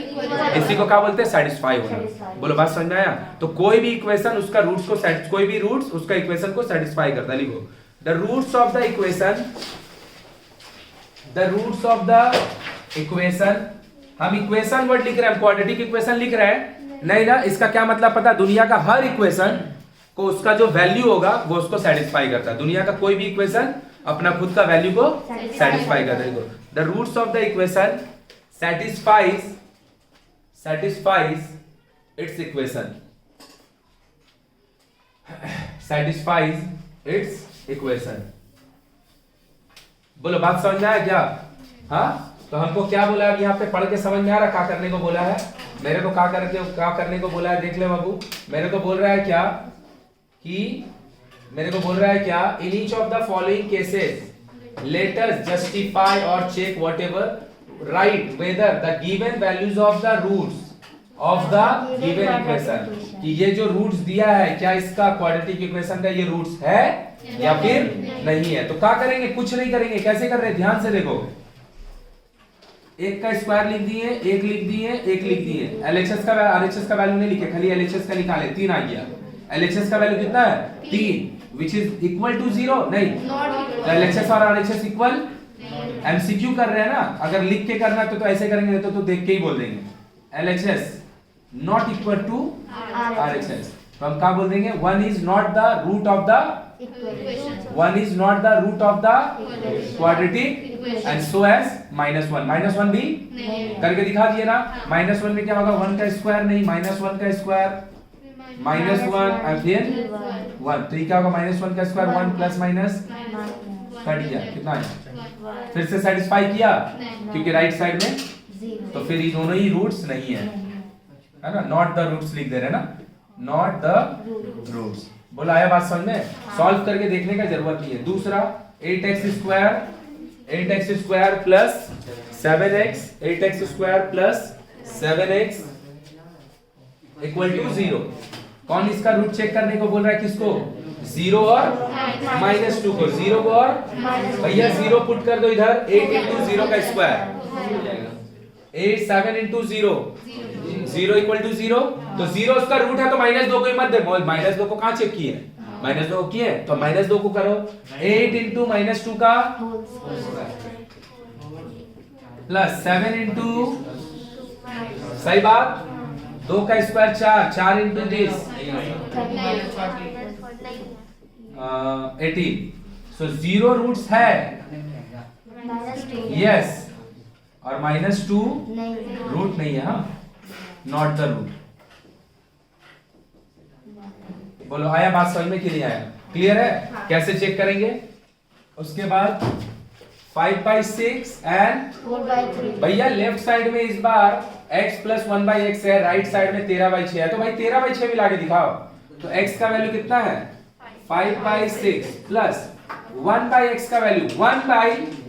इसी को क्या बोलते हैं? सेटिस्फाई होना। बोलो बात समझ में आया? तो कोई भी इक्वेशन उसका रूट्स को कोई भी रूट्स उसका इक्वेशन को सेटिस्फाई करता है। लिखो the roots of the equation, the roots of the equation. हम इक्वेशन वर्ड लिख रहे हैं, हम क्वाड्रेटिक इक्वेशन लिख रहे हैं नहीं ना? इसका क्या मतलब पता? दुनिया का हर इक्वेशन को उसका जो वैल्यू होगा वो उसको सेटिस्फाई करता है। दुनिया का कोई भी इक्वेशन अपना खुद का वैल्यू को सेटिस्फाई करता है। The roots of the equation satisfies its equation, satisfies its equation. बोलो बात समझ में आया क्या? हाँ, तो हमको क्या बोला है यहाँ पे? पढ़ के समझ में आ रहा क्या करने को बोला है? मेरे को क्या करने को बोला है? देख ले बाबू, मेरे को बोल रहा है क्या कि मेरे को बोल रहा है क्या, in each of the following cases let us justify और check whatever right whether the given values of the roots of the given equation. कि ये जो रूट्स दिया है क्या इसका क्वाड्रेटिक इक्वेशन का ये रूट्स है या फिर नहीं है। तो क्या करेंगे? कुछ नहीं करेंगे। कैसे कर रहे हैं? ध्यान से देखो, एक का स्क्वायर लिख दिए, एक लिख दिए, एक लिख दिए। एलएचएस का आरएचएस का वैल्यू नहीं लिखे, खाली एलएचएस का निकाले, 3 आ गया। एलएचएस का वैल्यू कितना है? 3 विच इज इक्वल टू 0 नहीं, तो एलएचएस और आरएचएस इक्वल। एमसीक्यू कर रहे हैं ना, अगर लिख के करना तो ऐसे करेंगे, तो देख के ही बोल देंगे LHS not equal to RHS. तो हम क्या बोल देंगे? 1 is not the root of the one is not the root of the quadratic and so as -1 भी करके दिखा दिए ना। -1 में क्या होगा? 1 का स्क्वायर नहीं, -1 का स्क्वायर -1 और फिर 1, तो ये क्या होगा? -1 का स्क्वायर 1 प्लस माइनस कट गया, कितना है? फिर से सेटिस्फाई किया क्योंकि राइट साइड में, तो फिर ये दोनों ही रूट्स नहीं है ना? नॉट द रूट्स लिख दे रहे हैं ना, नॉट द रूट्स। बोला आया बात समझ में? सॉल्व करके देखने का जरूरत नहीं है। दूसरा 8x square plus 7x, 8x square plus 7x equal to 0। कौन इसका रूट चेक करने को बोल रहा है? किसको? 0 और -2 को। 0 को और भैया 0 पुट कर दो इधर, 8 इंटू 0 का स्क्वायर 8, 7 इंटू 0 0 इक्वल टू 0। तो 0 उसका रूट है तो -2 को ही मत दे। -2 को कहां चेक किए? -2 को किए तो -2 को करो। 8 इंटू -2 का प्लस 7 इंटू, सही बात, 2 का स्क्वायर 4, 4 इंटू 10 18। सो 0 रूट्स है, यस, और -2 रूट नहीं है। हाँ, नॉट द रूट। बोलो आया बात समझ में कि नहीं आया? क्लियर है? हाँ। कैसे चेक करेंगे? उसके बाद 5/6 एंड 4/3। भैया लेफ्ट साइड में इस बार x प्लस 1/x है, राइट साइड में 13/6 है, तो भाई 13/6 भी लाके दिखाओ। तो x का वैल्यू कितना है? 5/6 प्लस 1/x का वैल्यू 1/5।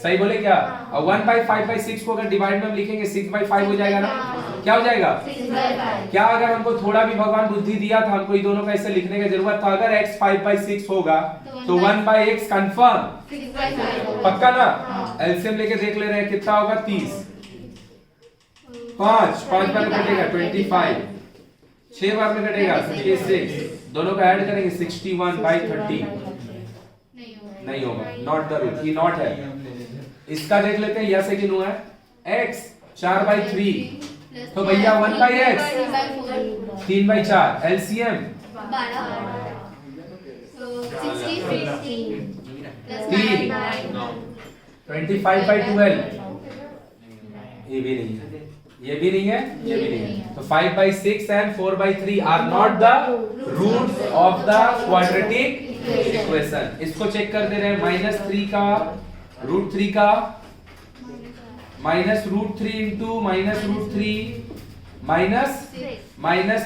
सही बोले क्या? और 1/5/6 को अगर डिवाइड में हम लिखेंगे 6/5 हो जाएगा ना? क्या हो जाएगा? 6/5। क्या अगर हमको थोड़ा भी भगवान बुद्धि दिया था, हमको ये दोनों का ऐसे लिखने की जरूरत था। अगर x 5/6 होगा तो 1/x कंफर्म, 6/5 पक्का ना? एलसीएम लेके देख ले रहे हैं कितना होगा? 30। 5 बार में कटेगा 25, 6 बार में कटेगा 56, दोनों का ऐड करेंगे 61/30। नहीं होगा, नॉट द रूट, ये नॉट है। इसका देख लेते हैं, यस है कि नो है? x 4/3 तो भैया 1/x 3/4, एलसीएम 3 25/12 ये भी नहीं है, ये भी नहीं है, ये भी नहीं है। तो 5/6 and 4/3 are not the roots of the quadratic equation. इसको चेक कर दे रहे हैं, -3 का √3 का -√3 इंटू -√3 माइनस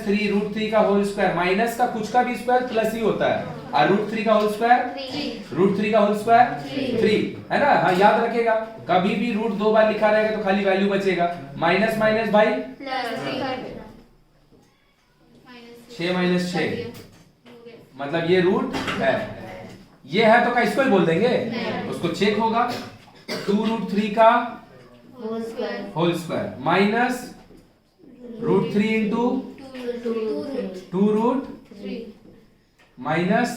3 √3 का होल स्क्वायर। माइनस का कुछ का भी स्क्वायर प्लस ही होता है, और √3 का होल स्क्वायर √3 का होल स्क्वायर 3 है ना। हाँ याद रखेगा, कभी भी रूट 2 बार लिखा रहेगा तो खाली वैल्यू बचेगा। माइनस माइनस भाई 6 - 6 मतलब ये रूट है, ये है तो क्या इसको ही बोल देंगे, उसको चेक होगा। 2 √3 का whole square minus √3 into 2 minus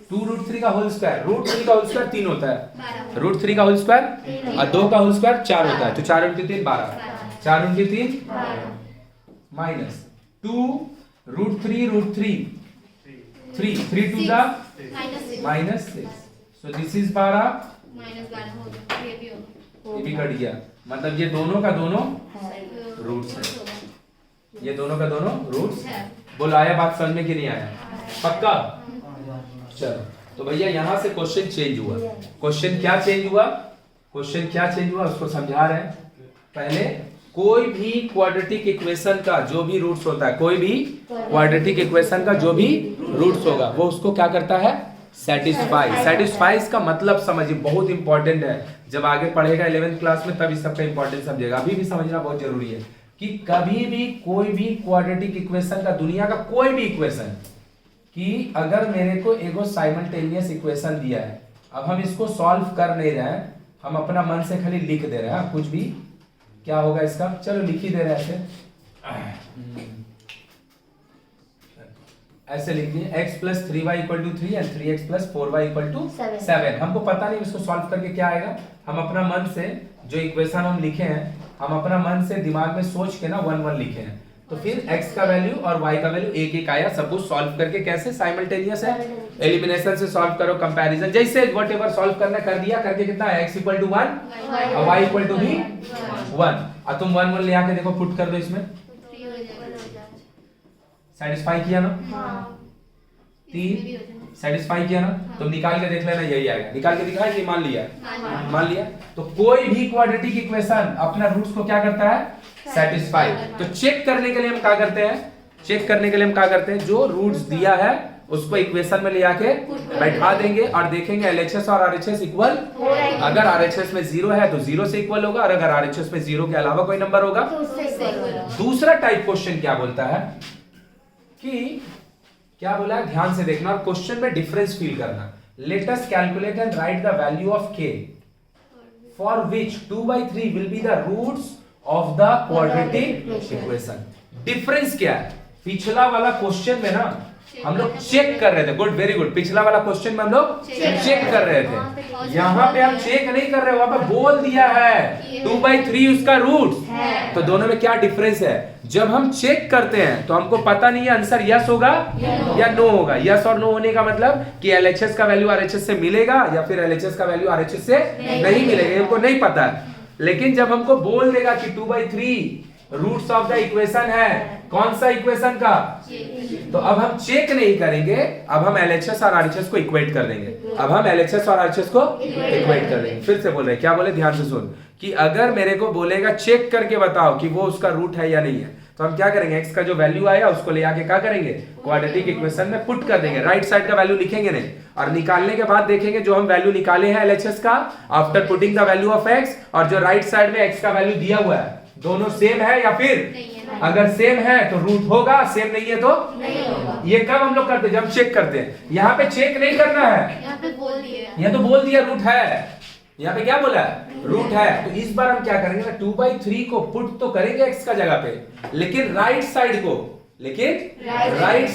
2 √3 का होल स्क्वायर। √3 का होल स्क्वायर 3 होता है, √3 का होल स्क्वायर और 2 का होल स्क्वायर 4 होता है, तो 4 × 3 12, 4 × 3 माइनस 2 √3 3 2 दा -6, सो दिस इज 12 ये भी कट गया, मतलब ये दोनों का दोनों रूट्स है, ये दोनों का दोनों रूट्स। बोलो आया बात समझ में कि नहीं आया? पक्का? चलो तो भैया यहाँ से क्वेश्चन चेंज हुआ। क्वेश्चन क्या चेंज हुआ? क्वेश्चन क्या चेंज हुआ उसको समझा रहे हैं। पहले कोई भी क्वाड्रेटिक इक्वेशन का जो भी रूट्स होता है, कोई भी क्वाड्रेटिक इक्वेशन का जो भी रूट्स होगा वो उसको क्या करता है? सेटिस्फाई। सेटिस्फाइज का मतलब समझिए, बहुत इंपॉर्टेंट है। जब आगे पढ़ेगा 11th क्लास में तब इस सबका इंपॉर्टेंस समझेगा, अभी भी समझना बहुत जरूरी है कि कभी भी कोई भी क्वाड्रेटिक इक्वेशन का, दुनिया का कोई भी इक्वेशन कि अगर मेरे को एगो साइमल्टेनियस इक्वेशन दिया है, अब हम इसको सॉल्व कर नहीं रहे हैं, हम अपना मन से खाली लिख दे रहे हैं कुछ भी, क्या होगा इसका? चलो लिख ही दे रहे हैं ऐसे लिख दिए x + 3y = 3 and 3x + 4y = 7। हमको पता नहीं इसको सॉल्व करके क्या आएगा, हम अपना मन से जो इक्वेशन हम लिखे हैं, हम अपना मन से दिमाग में सोच के ना 1 1 लिखे हैं, तो फिर x का वैल्यू और y का वैल्यू एक एक आया। सब कुछ सॉल्व करके कैसे? साइमल्टेनियस है, एलिमिनेशन से सॉल्व करो, कंपैरिजन जैसे व्हाटएवर सॉल्व करना कर दिया, करके कितना है? x = 1 और y = भी 1। और तुम 1 1 ले आके देखो, पुट कर दो इसमें, सेटिस्फाई किया ना? 3 सेटिस्फाई किया ना? तुम निकाल के देख लेना, यही आएगा। निकाल के दिखाया कि मान लिया? मान लिया। तो कोई भी क्वाड्रेटिक इक्वेशन अपना रूट्स को क्या करता है? सेटिस्फाई। तो चेक करने के लिए हम क्या करते हैं? चेक करने के लिए हम क्या करते हैं? जो रूट्स दिया है उसको इक्वेशन में ले आके बैठा देंगे और देखेंगे LHS और RHS इक्वल। अगर RHS में 0 है तो 0 से इक्वल होगा, और अगर RHS में 0 के अलावा कोई नंबर होगा। दूसरा टाइप क्वेश्चन क्या बोलता है कि क्या बोला है? ध्यान से देखना और क्वेश्चन में डिफरेंस फील करना। Let us calculate and write the value of k for which 2/3 will be the roots of the quadratic equation. Difference क्या है? पिछला वाला क्वेश्चन में ना हम लोग चेक कर रहे थे, गुड, वेरी गुड। पिछला वाला क्वेश्चन में हम लोग चेक कर रहे थे, यहाँ पे हम चेक नहीं कर रहे, वहां पे बोल दिया है 2/3 उसका रूट। तो दोनों में क्या डिफरेंस है? जब हम चेक करते हैं तो हमको पता नहीं है आंसर यस होगा या नो होगा। यस और नो होने का मतलब कि LHS का वैल्यू RHS से मिलेगा या फिर LHS का वैल्यू RHS से नहीं मिलेगा, हमको नहीं पता है। लेकिन जब हमको बोल देगा कि 2/3 रूट्स ऑफ द इक्वेशन है, कौन सा इक्वेशन का? तो अब हम चेक नहीं करेंगे, अब हम LHS और RHS को इक्वेट कर देंगे। अब हम LHS और RHS को इक्वेट कर देंगे। फिर से बोल रहे हैं, क्या बोले? ध्यान से सुन कि अगर मेरे को बोलेगा चेक करके बताओ कि वो उसका रूट है या नहीं है, तो हम क्या करेंगे? x का जो वैल्यू आया उसको ले आके क्या करेंगे? क्वाड्रेटिक इक्वेशन में पुट कर देंगे। राइट साइड का वैल्यू लिखेंगे नहीं, और निकालने के बाद देखेंगे जो हम वैल्यू निकाले हैं LHS का after putting the value of x, और जो राइट साइड में x का वैल्यू दिया हुआ है, दोनों सेम है या फिर अगर सेम है तो रूट होगा, सेम नहीं है तो नहीं होगा। ये कब हम लोग करते हैं? जब चेक करते हैं। यहाँ पे चेक नहीं करना है, यहाँ पे बोल दिया, यहाँ तो बोल दिया रूट है, यहाँ पे क्या बोला? रूट है। तो इस बार हम क्या करेंगे ना, 2/3 को पुट तो करेंगे x का जगह पे, लेकिन राइट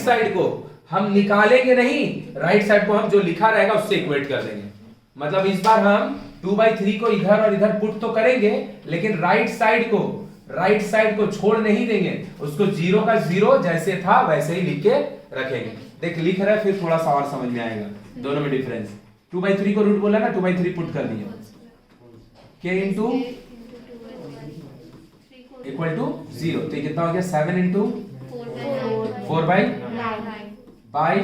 साइड को हम निकालेंगे नहीं, राइट साइड को हम जो लिखा रहेगा उससे इक्वेट कर देंगे। मतलब इस बार हम 2/3 को इधर और इधर पुट तो करेंगे, लेकिन राइट साइड को छोड़ नहीं देंगे, उसको 0 का 0 जैसे था वैसे ही लिख के रखेंगे। देख लिख रहे, फिर थोड़ा सा और समझ में आएगा दोनों में डिफरेंस। 2/3 को रूट बोला ना, 2/3 पुट कर दिया, k इंटू इक्वल टू 0, तो ये कितना हो गया 7 into 4 by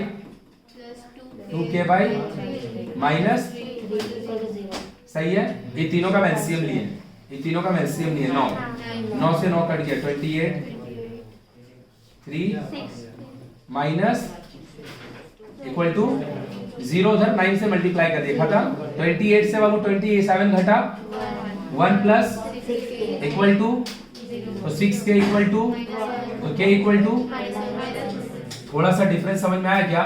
2k by minus, सही है। ये तीनों का एलसीएम लिए, ये तीनों का एलसीएम लिए 9, 9 से 9 कट गया 28, 3 माइनस इक्वल टू 0, उधर 9 से मल्टीप्लाई कर दिया, खत्म। 28 से बाबू 27 घटा 1 प्लस इक्वल टू, तो 6k इक्वल टू, तो k इक्वल टू, थोड़ा सा डिफरेंस समझ में आया क्या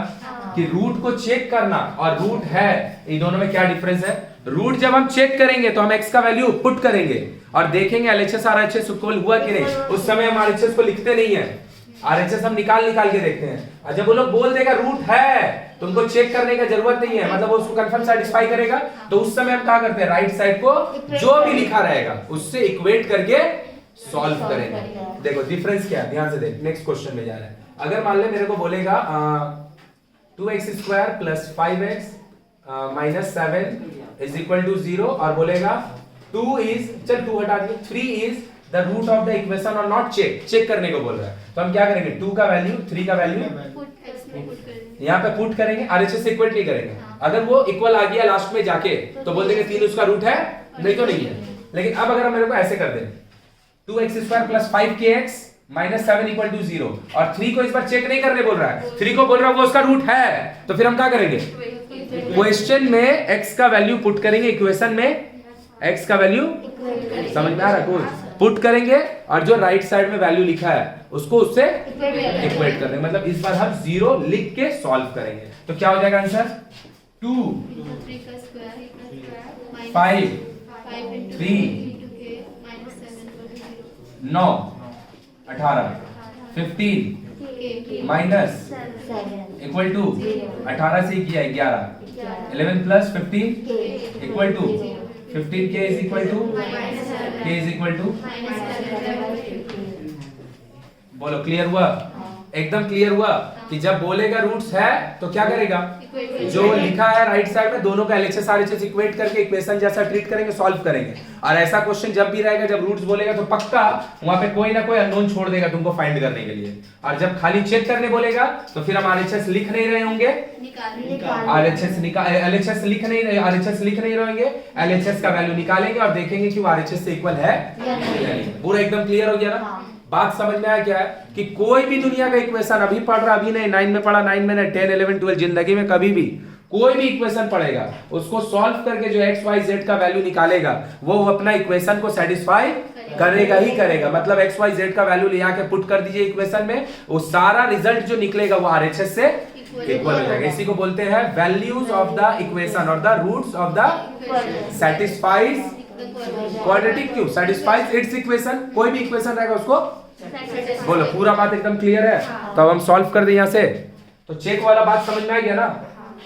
कि रूट को चेक करना और रूट है, इन दोनों में क्या डिफरेंस है। रूट जब हम चेक करेंगे तो हम x का वैल्यू पुट करेंगे और देखेंगे LHS RHS इक्वल हुआ कि नहीं। उस समय हम RHS को लिखते नहीं है, RHS हम निकाल के देखते हैं। और जब वो लोग बोल देगा रूट है, तुमको चेक करने की जरूरत नहीं है, मतलब वो उसको कंफर्म सेटिस्फाई करेगा, तो उस समय हम क्या करते हैं, राइट साइड को जो भी लिखा रहेगा उससे इक्वेट करके सॉल्व करेंगे। देखो डिफरेंस क्या है, ध्यान से देख। नेक्स्ट क्वेश्चन में जा रहा है। अगर मान ले मेरे को बोलेगा 2x square plus 5x minus 7 is equal to 0 और बोलेगा 2 इज, चल 2 हटा दिए, 3 is the root of the equation और नॉट चेक करने को बोल रहा है। तो हम क्या करेंगे, 2 का वैल्यू 3 का वैल्यू यहाँ पे पुट करेंगे, RHS से इक्वेट नहीं करेंगे। अगर वो इक्वल आ गया लास्ट में जाके तो बोल देंगे 3 उसका रूट है, नहीं तो नहीं है। लेकिन अब अगर मेरे को ऐसे कर दें 2x square plus 5kx minus 7 equal to 0 और 3 को इस बार चेक नहीं करने बोल रहा है, 3 को बोल रहा है वो उसका रूट है, तो फिर हम क्या करेंगे, क्वेश्चन में x का वैल्यू पुट करेंगे, इक्वेशन में x का वैल्यू समझ में आ रहा है, पुट करेंगे और जो राइट साइड में वैल्यू लिखा है उसको उससे इक्वेट कर देंगे। मतलब इस बार हम 0 लिख के सॉल्व करेंगे। तो क्या हो जाएगा आंसर, 2 5 3 9 18 15 माइनस इक्वल टू 18 से किया 11 11 plus 15 equal to 15k is equal to k is equal to, बोलो क्लियर हुआ, एकदम क्लियर हुआ कि जब बोलेगा रूट्स है तो क्या करेगा, जो लिखा है राइट साइड में दोनों का LHS RHS इक्वेट करके इक्वेशन जैसा ट्रीट करेंगे, सॉल्व करेंगे। और ऐसा क्वेश्चन जब भी रहेगा जब रूट्स बोलेगा तो पक्का वहां पे कोई ना कोई अननोन छोड़ देगा तुमको फाइंड करने के लिए। और जब खाली चेक करने बोलेगा तो फिर हम RHS लिख नहीं रहे होंगे, RHS लिख नहीं रहेंगे, LHS का वैल्यू निकालेंगे और देखेंगे कि वो RHS से इक्वल है या नहीं। पूरा एकदम क्लियर हो गया ना। बात समझ में आया क्या है कि कोई भी दुनिया का इक्वेशन अभी पढ़ रहा, अभी नहीं 9 में पढ़ा, 9 में नहीं 10 11 12 जिंदगी में कभी भी कोई भी इक्वेशन पढ़ेगा उसको सॉल्व करके जो x y z का वैल्यू निकालेगा वो अपना इक्वेशन को सेटिस्फाई करेगा ही करेगा। मतलब x y z का वैल्यू ले आके पुट कर दीजिए इक्वेशन में, वो सारा रिजल्ट जो निकलेगा वो RHS से इक्वल हो जाएगा। इसी को बोलते हैं वैल्यूज ऑफ द इक्वेशन और the roots of the satisfies quadratic cube, satisfies its equation. कोई भी इक्वेशन रहेगा उसको बोलो, पूरा बात एकदम क्लियर है। तो अब हम सॉल्व कर दे यहाँ से, तो चेक वाला बात समझ में आ गया ना।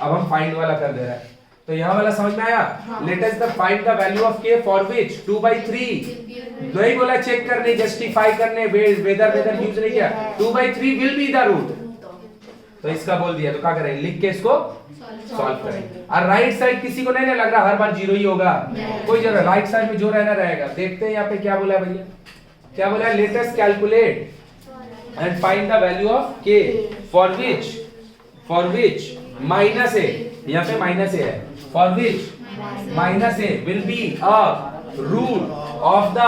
अब हम फाइंड वाला कर दे रहे हैं, तो यहाँ वाला समझ में आया। Let us the find the value of k for which 2/3, नहीं बोला चेक करने, जस्टिफाई करने, वेदर यूज नहीं किया, 2/3 विल बी द रूट। तो इसका बोल दिया, तो क्या करेंगे, लिख के इसको सॉल्व करेंगे। और राइट साइड किसी को नहीं लग रहा हर बार 0 ही होगा, कोई जरूरत, राइट साइड में जो रहना रहेगा। देखते हैं यहाँ पे क्या बोला है भैया, क्या बोला है, let us calculate and find the value of k for which minus a, यहाँ पे माइनस a है, for which minus a will be a root of the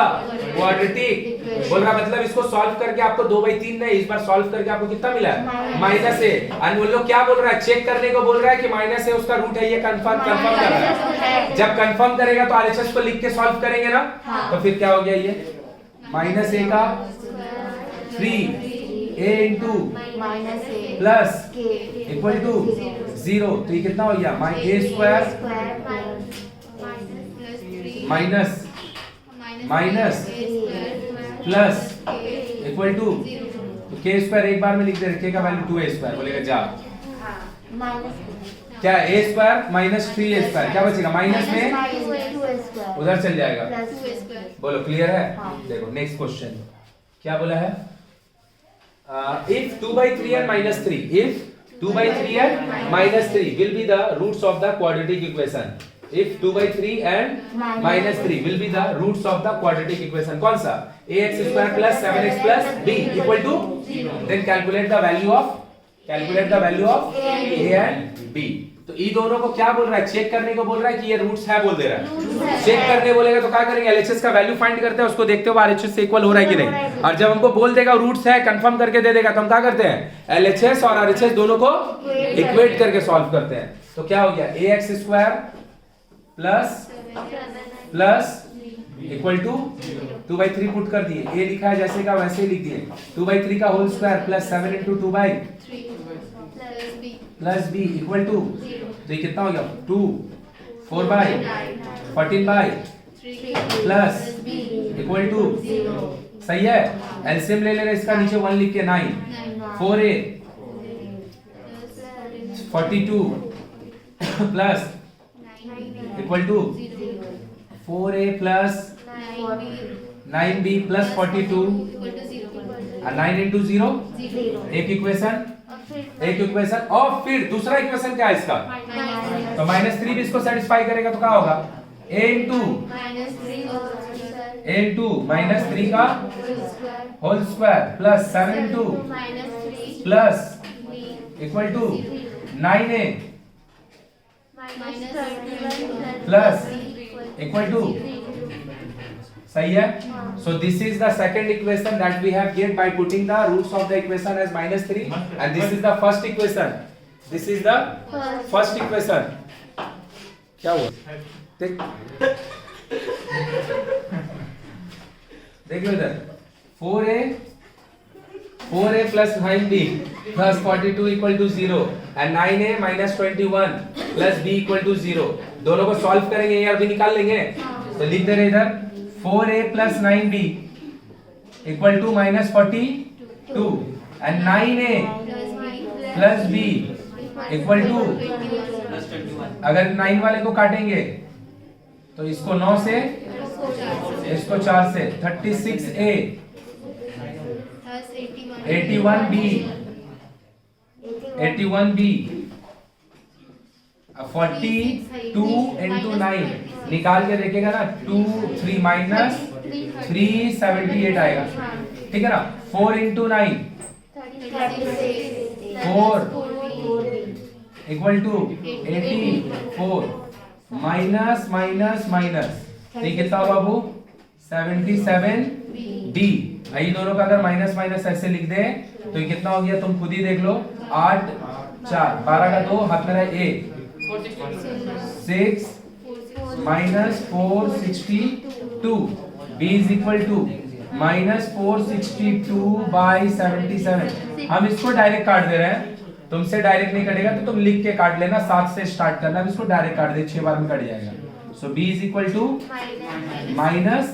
quadratic. बोल रहा मतलब इसको सॉल्व करके आपको 2/3 नहीं, इस बार सॉल्व करके आपको कितना मिला है, माइनस a। और बोल लो क्या बोल रहा है, चेक करने को बोल रहा है कि माइनस a उसका रूट है, ये कंफर्म कर रहा है। जब कंफर्म करेगा तो RHS को लिख के सॉल्व करेंगे ना, तो फिर क्या हो गया, ये माइनस a का 3a into plus equal to 0, तो ये कितना हो गया, a square minus plus equal to k square एक बार में लिख दे, k का वैल्यू 2a स्क्वायर, बोलेगा जा क्या a square minus 3a square, क्या बचेगा माइनस में उधर चल जाएगा। बोलो क्लियर है। देखो नेक्स्ट क्वेश्चन क्या बोला है, if 2/3 and minus 3, if 2/3 and minus 3 will be the roots of the quadratic equation, if 2/3 and -3 will be the roots of the quadratic equation. कौन सा? ax square plus 7x plus b equal to 0. Then calculate the value of a and b. तो ई दोनों को क्या बोल रहा है? Check करने को बोल रहा है कि ये रूट्स है बोल दे रहा है। चेक करने बोलेगा तो क्या करेंगे? एलएचएस का वैल्यू फाइंड करते हैं, उसको देखते हो आरएचएस से इक्वल हो रहा है कि नहीं। और जब हमको बोल देगा रूट्स है कंफर्म करके दे देगा तो हम क्या करते हैं? एलएचएस और आरएचएस दोनों को इक्वेट करके सॉल्व करते हैं। तो क्या हो गया? ax square plus equal to 2/3 put कर दिए, a लिखा है जैसे का वैसे ही लिख दिए। 2/3 का whole square plus 7 into 2/3 plus b equal to, तो ये कितना हो गया? 2 4/14/3 प्लस इक्वल टू, सही है। एलसीएम ले लेना इसका, नीचे 1 लिख के 9 4a 42 plus equal to 4a plus 9b plus 42 और 9 into 0 एक इक्वेशन और फिर दूसरा इक्वेशन क्या है इसका? तो -3 भी इसको सेटिस्फाई करेगा तो क्या होगा? a into -3 का whole square plus 7 into plus equal to 9a plus equal to, सही है। So this is the second equation that we have get by putting the roots of the equation as -3 and this is the first equation. This is the first equation. क्या हुआ? देख लो इधर 4a plus 9b plus 42 equal to 0 and 9a minus 21 plus b equal to 0. दोनों को solve करेंगे, ये अभी निकाल लेंगे। तो लिख दे रहे इधर 4a plus 9b equal to minus 42 and 9a plus b equal to, अगर 9 वाले को काटेंगे तो इसको 9 से इसको 4 से 36a 81b 42 into 9 निकाल के देखेगा ना, 2 3 माइनस 378 आएगा, ठीक है ना। 4 into 9 4 equal to 84 minus minus minus, ठीक कितना होगा बाबू? 77b। ये दोनों का अगर माइनस माइनस ऐसे लिख दे तो ये कितना हो गया? तुम खुद ही देख लो। 8 4 12 का 2 हाथ में रहे 8 6 minus 462 b is equal to minus 462 by 77। हम इसको डायरेक्ट काट दे रहे हैं, तुमसे डायरेक्ट नहीं कटेगा तो तुम लिख के काट लेना, 7 से स्टार्ट करना। हम इसको डायरेक्ट काट दे, 6 बार में कट जाएगा। सो b is equal to minus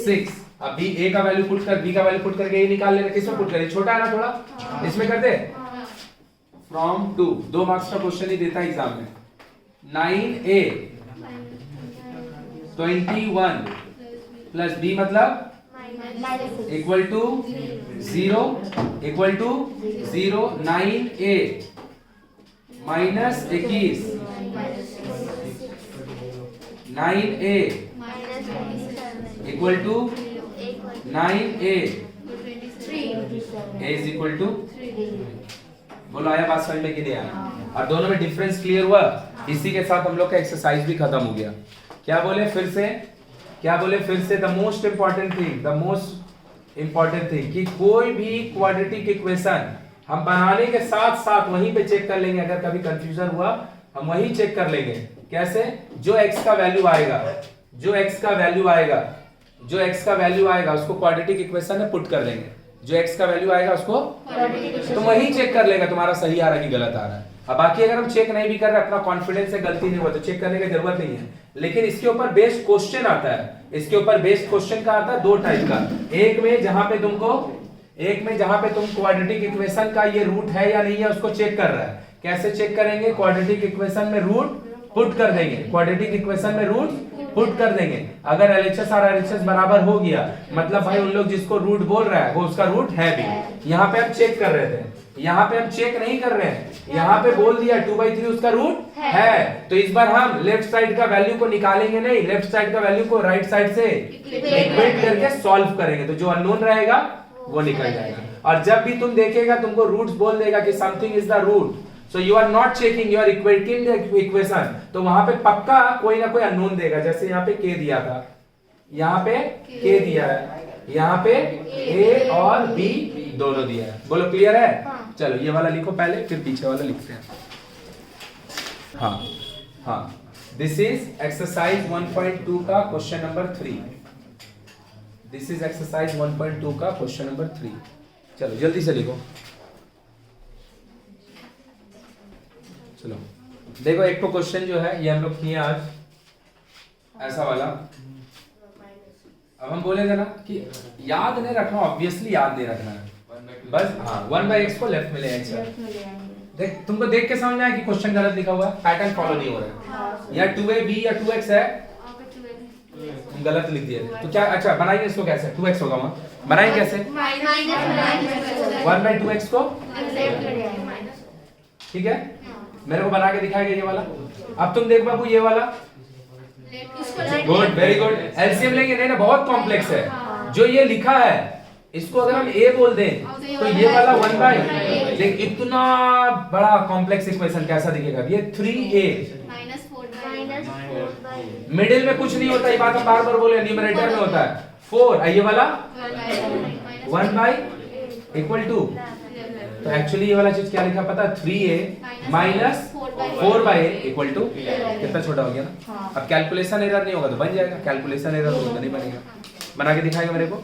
6। अब b a का वैल्यू पुट कर, b का वैल्यू पुट करके a निकाल लेना। किसमें पुट करें? छोटा है ना थोड़ा, इसमें कर दे। फ्रॉम 2 2 मार्क्स का क्वेश्चन ही देता है एग्जाम में। 9a 21 प्लस b मतलब equal to 0 equal to 0। 9a minus 21 9a equal to 9a is equal to, बोलो आया बात समझ में कि नहीं आया? और दोनों में डिफरेंस क्लियर हुआ? इसी के साथ हम लोग का एक्सरसाइज भी खत्म हो गया। क्या बोले फिर से? द मोस्ट इंपॉर्टेंट थिंग कि कोई भी क्वाड्रेटिक इक्वेशन हम बनाने के साथ साथ वहीं पे चेक कर लेंगे। अगर कभी कंफ्यूजन हुआ हम वहीं चेक कर लेंगे। कैसे? जो x का वैल्यू आएगा उसको क्वाड्रेटिक इक्वेशन में पुट कर लेंगे। जो x का वैल्यू आएगा उसको तो वही चेक कर लेगा तुम्हारा सही आ रहा है कि गलत आ रहा है। अब बाकी अगर हम चेक नहीं भी कर रहे, अपना कॉन्फिडेंस से गलती नहीं हुआ तो चेक करने की जरूरत नहीं है। लेकिन इसके ऊपर बेस्ड क्वेश्चन आता है। इसके ऊपर बेस्ड क्वेश्चन का आता है 2 टाइप का। एक में जहां पे तुम क्वाड्रेटिक इक्वेशन का ये रूट है या नहीं है उसको चेक कर रहा है। कैसे चेक करेंगे? क्वाड्रेटिक इक्वेशन में रूट पुट कर देंगे। क्वाड्रेटिक इक्वेशन में रूट पुट कर देंगे। अगर LHS और RHS बराबर हो गया मतलब भाई उन लोग जिसको रूट बोल रहा है वो उसका रूट है भी। यहाँ पे हम चेक कर रहे थे, यहाँ पे हम चेक नहीं कर रहे हैं, यहाँ पे बोल दिया 2/3 उसका रूट है। तो इस बार हम लेफ्ट साइड का वैल्यू को निकालेंगे नहीं, लेफ्ट साइड का वैल्यू को राइट साइड से इक्वेट करके सॉल्व करेंगे, तो जो अननोन रहेगा वो निकल जाएगा। और जब भी तुम देखेगा तुमको रूट्स बोल देगा कि something is the root, so you are not checking, you are equating the equation, तो वहां पे पक्का कोई ना कोई अननोन देगा। जैसे यहाँ पे k दिया था, यहाँ पे k दिया है, यहाँ पे a और b दोनों दिया है। बोलो क्लियर है? चलो ये वाला लिखो पहले, फिर पीछे वाला लिखते हैं। हाँ हाँ, दिस इज एक्सरसाइज 1.2 का question number 3। This is exercise 1.2 का क्वेश्चन नंबर 3। चलो जल्दी से लिखो। चलो देखो, एक तो क्वेश्चन जो है ये हम लोग किए आज, ऐसा वाला। अब हम बोलेंगे ना कि याद नहीं रखना, ऑब्वियसली याद नहीं रखना है बस। हाँ, 1/x को लेफ्ट में ले आएंगे। देख, तुमको देख के समझ आया कि क्वेश्चन गलत लिखा हुआ है, पैटर्न फॉलो नहीं हो रहा है। या 2ab या 2x है, तुम गलत लिख दिए। तो क्या, अच्छा बनाएंगे इसको कैसे? 2x होगा वहां, बनाएंगे कैसे? 1/2x को, ठीक है, मेरे को बना के दिखाएगा ये वाला। अब तुम देख बाबू ये वाला, गुड, वेरी गुड। एलसीएम लेंगे नहीं ना, बहुत कॉम्प्लेक्स है। जो ये लिखा है इसको अगर हम a बोल दें तो ये वाला 1/, लेकिन इतना बड़ा कॉम्प्लेक्स इक्वेशन कैसा दिखेगा? ये 3a मिडिल में कुछ नहीं होता, ये बात हम बार बार बोले, न्यूमरेटर में होता है 4, ये वाला 1/, तो एक्चुअली ये वाला चीज क्या लिखा पता? 3a minus 4/a equal to, कितना छोटा हो गया ना। अब कैलकुलेशन एरर नहीं होगा तो बन जाएगा, कैलकुलेशन एरर होगा तो नहीं बनेगा। बना के दिखाएगा मेरे को।